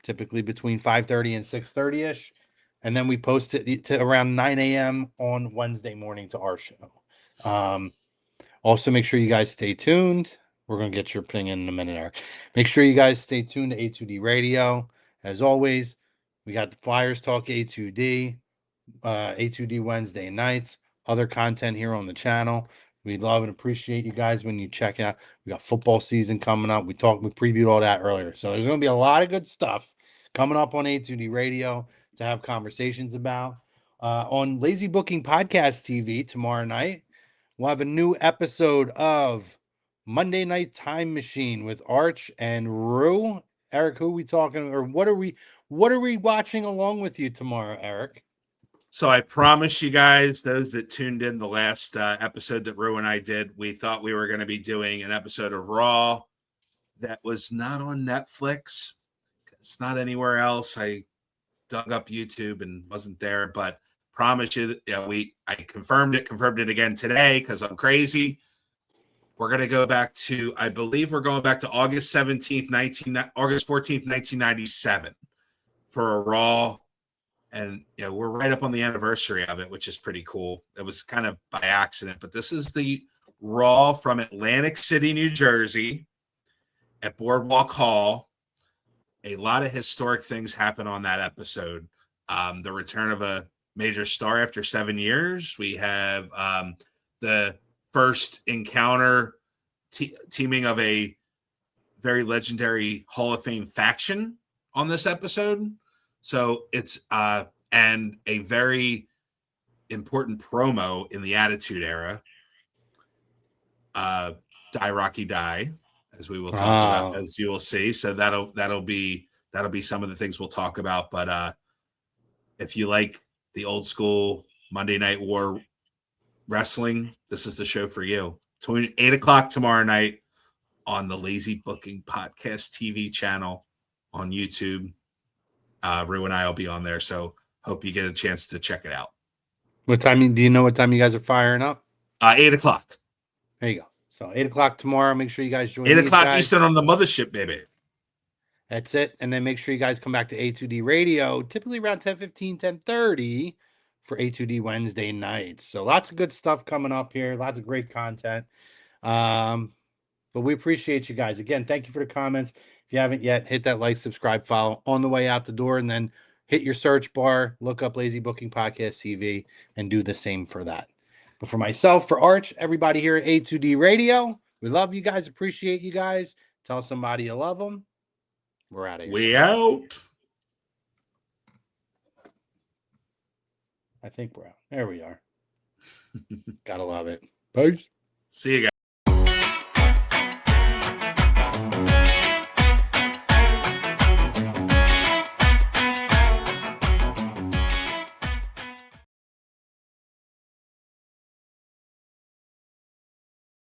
typically between 5:30 and 6:30ish. And then we post it to around 9 a.m. on Wednesday morning to our show. Also, make sure you guys stay tuned. We're going to get your opinion in a minute, Eric. Make sure you guys stay tuned to A2D Radio. As always, we got the Flyers Talk A2D, A2D Wednesday nights, other content here on the channel. We love and appreciate you guys when you check out. We got football season coming up. We previewed all that earlier. So there's going to be a lot of good stuff coming up on A2D Radio to have conversations about. On Lazy Booking Podcast TV tomorrow night, we'll have a new episode of Monday Night Time Machine with Arch and Rue. Eric, who are we talking, or what are we watching along with you tomorrow, Eric? So I promise you guys, those that tuned in the last episode that Rue and I did, we thought we were going to be doing an episode of Raw that was not on Netflix. It's not anywhere else. I dug up YouTube and wasn't there, but promise you, I confirmed it again today because I'm crazy. We're going to go back to, I believe we're going back to August 14th, 1997 for a Raw. And we're right up on the anniversary of it, which is pretty cool. It was kind of by accident, but this is the Raw from Atlantic City, New Jersey at Boardwalk Hall. A lot of historic things happen on that episode. The return of a major star after 7 years. We have the first encounter teaming of a very legendary Hall of Fame faction on this episode. So it's and a very important promo in the Attitude Era. Die Rocky Die, as we will talk about, as you will see. So that'll be some of the things we'll talk about. But if you like the old school Monday Night War wrestling, this is the show for you. 8 o'clock tomorrow night on the Lazy Booking Podcast TV channel on YouTube. Rue and I will be on there, so hope you get a chance to check it out. What time? Do you know what time you guys are firing up? 8 o'clock. There you go. So 8 o'clock tomorrow. Make sure you guys join. 8 o'clock Eastern on the mothership, baby. That's it. And then make sure you guys come back to A2D Radio, typically around 10:15, 10:30 for A2D Wednesday nights. So lots of good stuff coming up here. Lots of great content. But we appreciate you guys. Again, thank you for the comments. If you haven't yet, hit that like, subscribe, follow on the way out the door, and then hit your search bar, look up Lazy Booking Podcast TV, and do the same for that. But for myself, for Arch, everybody here at A2D Radio, we love you guys, appreciate you guys. Tell somebody you love them. We're out of here. We out. I think we're out. There we are. Gotta love it. Peace. See you guys.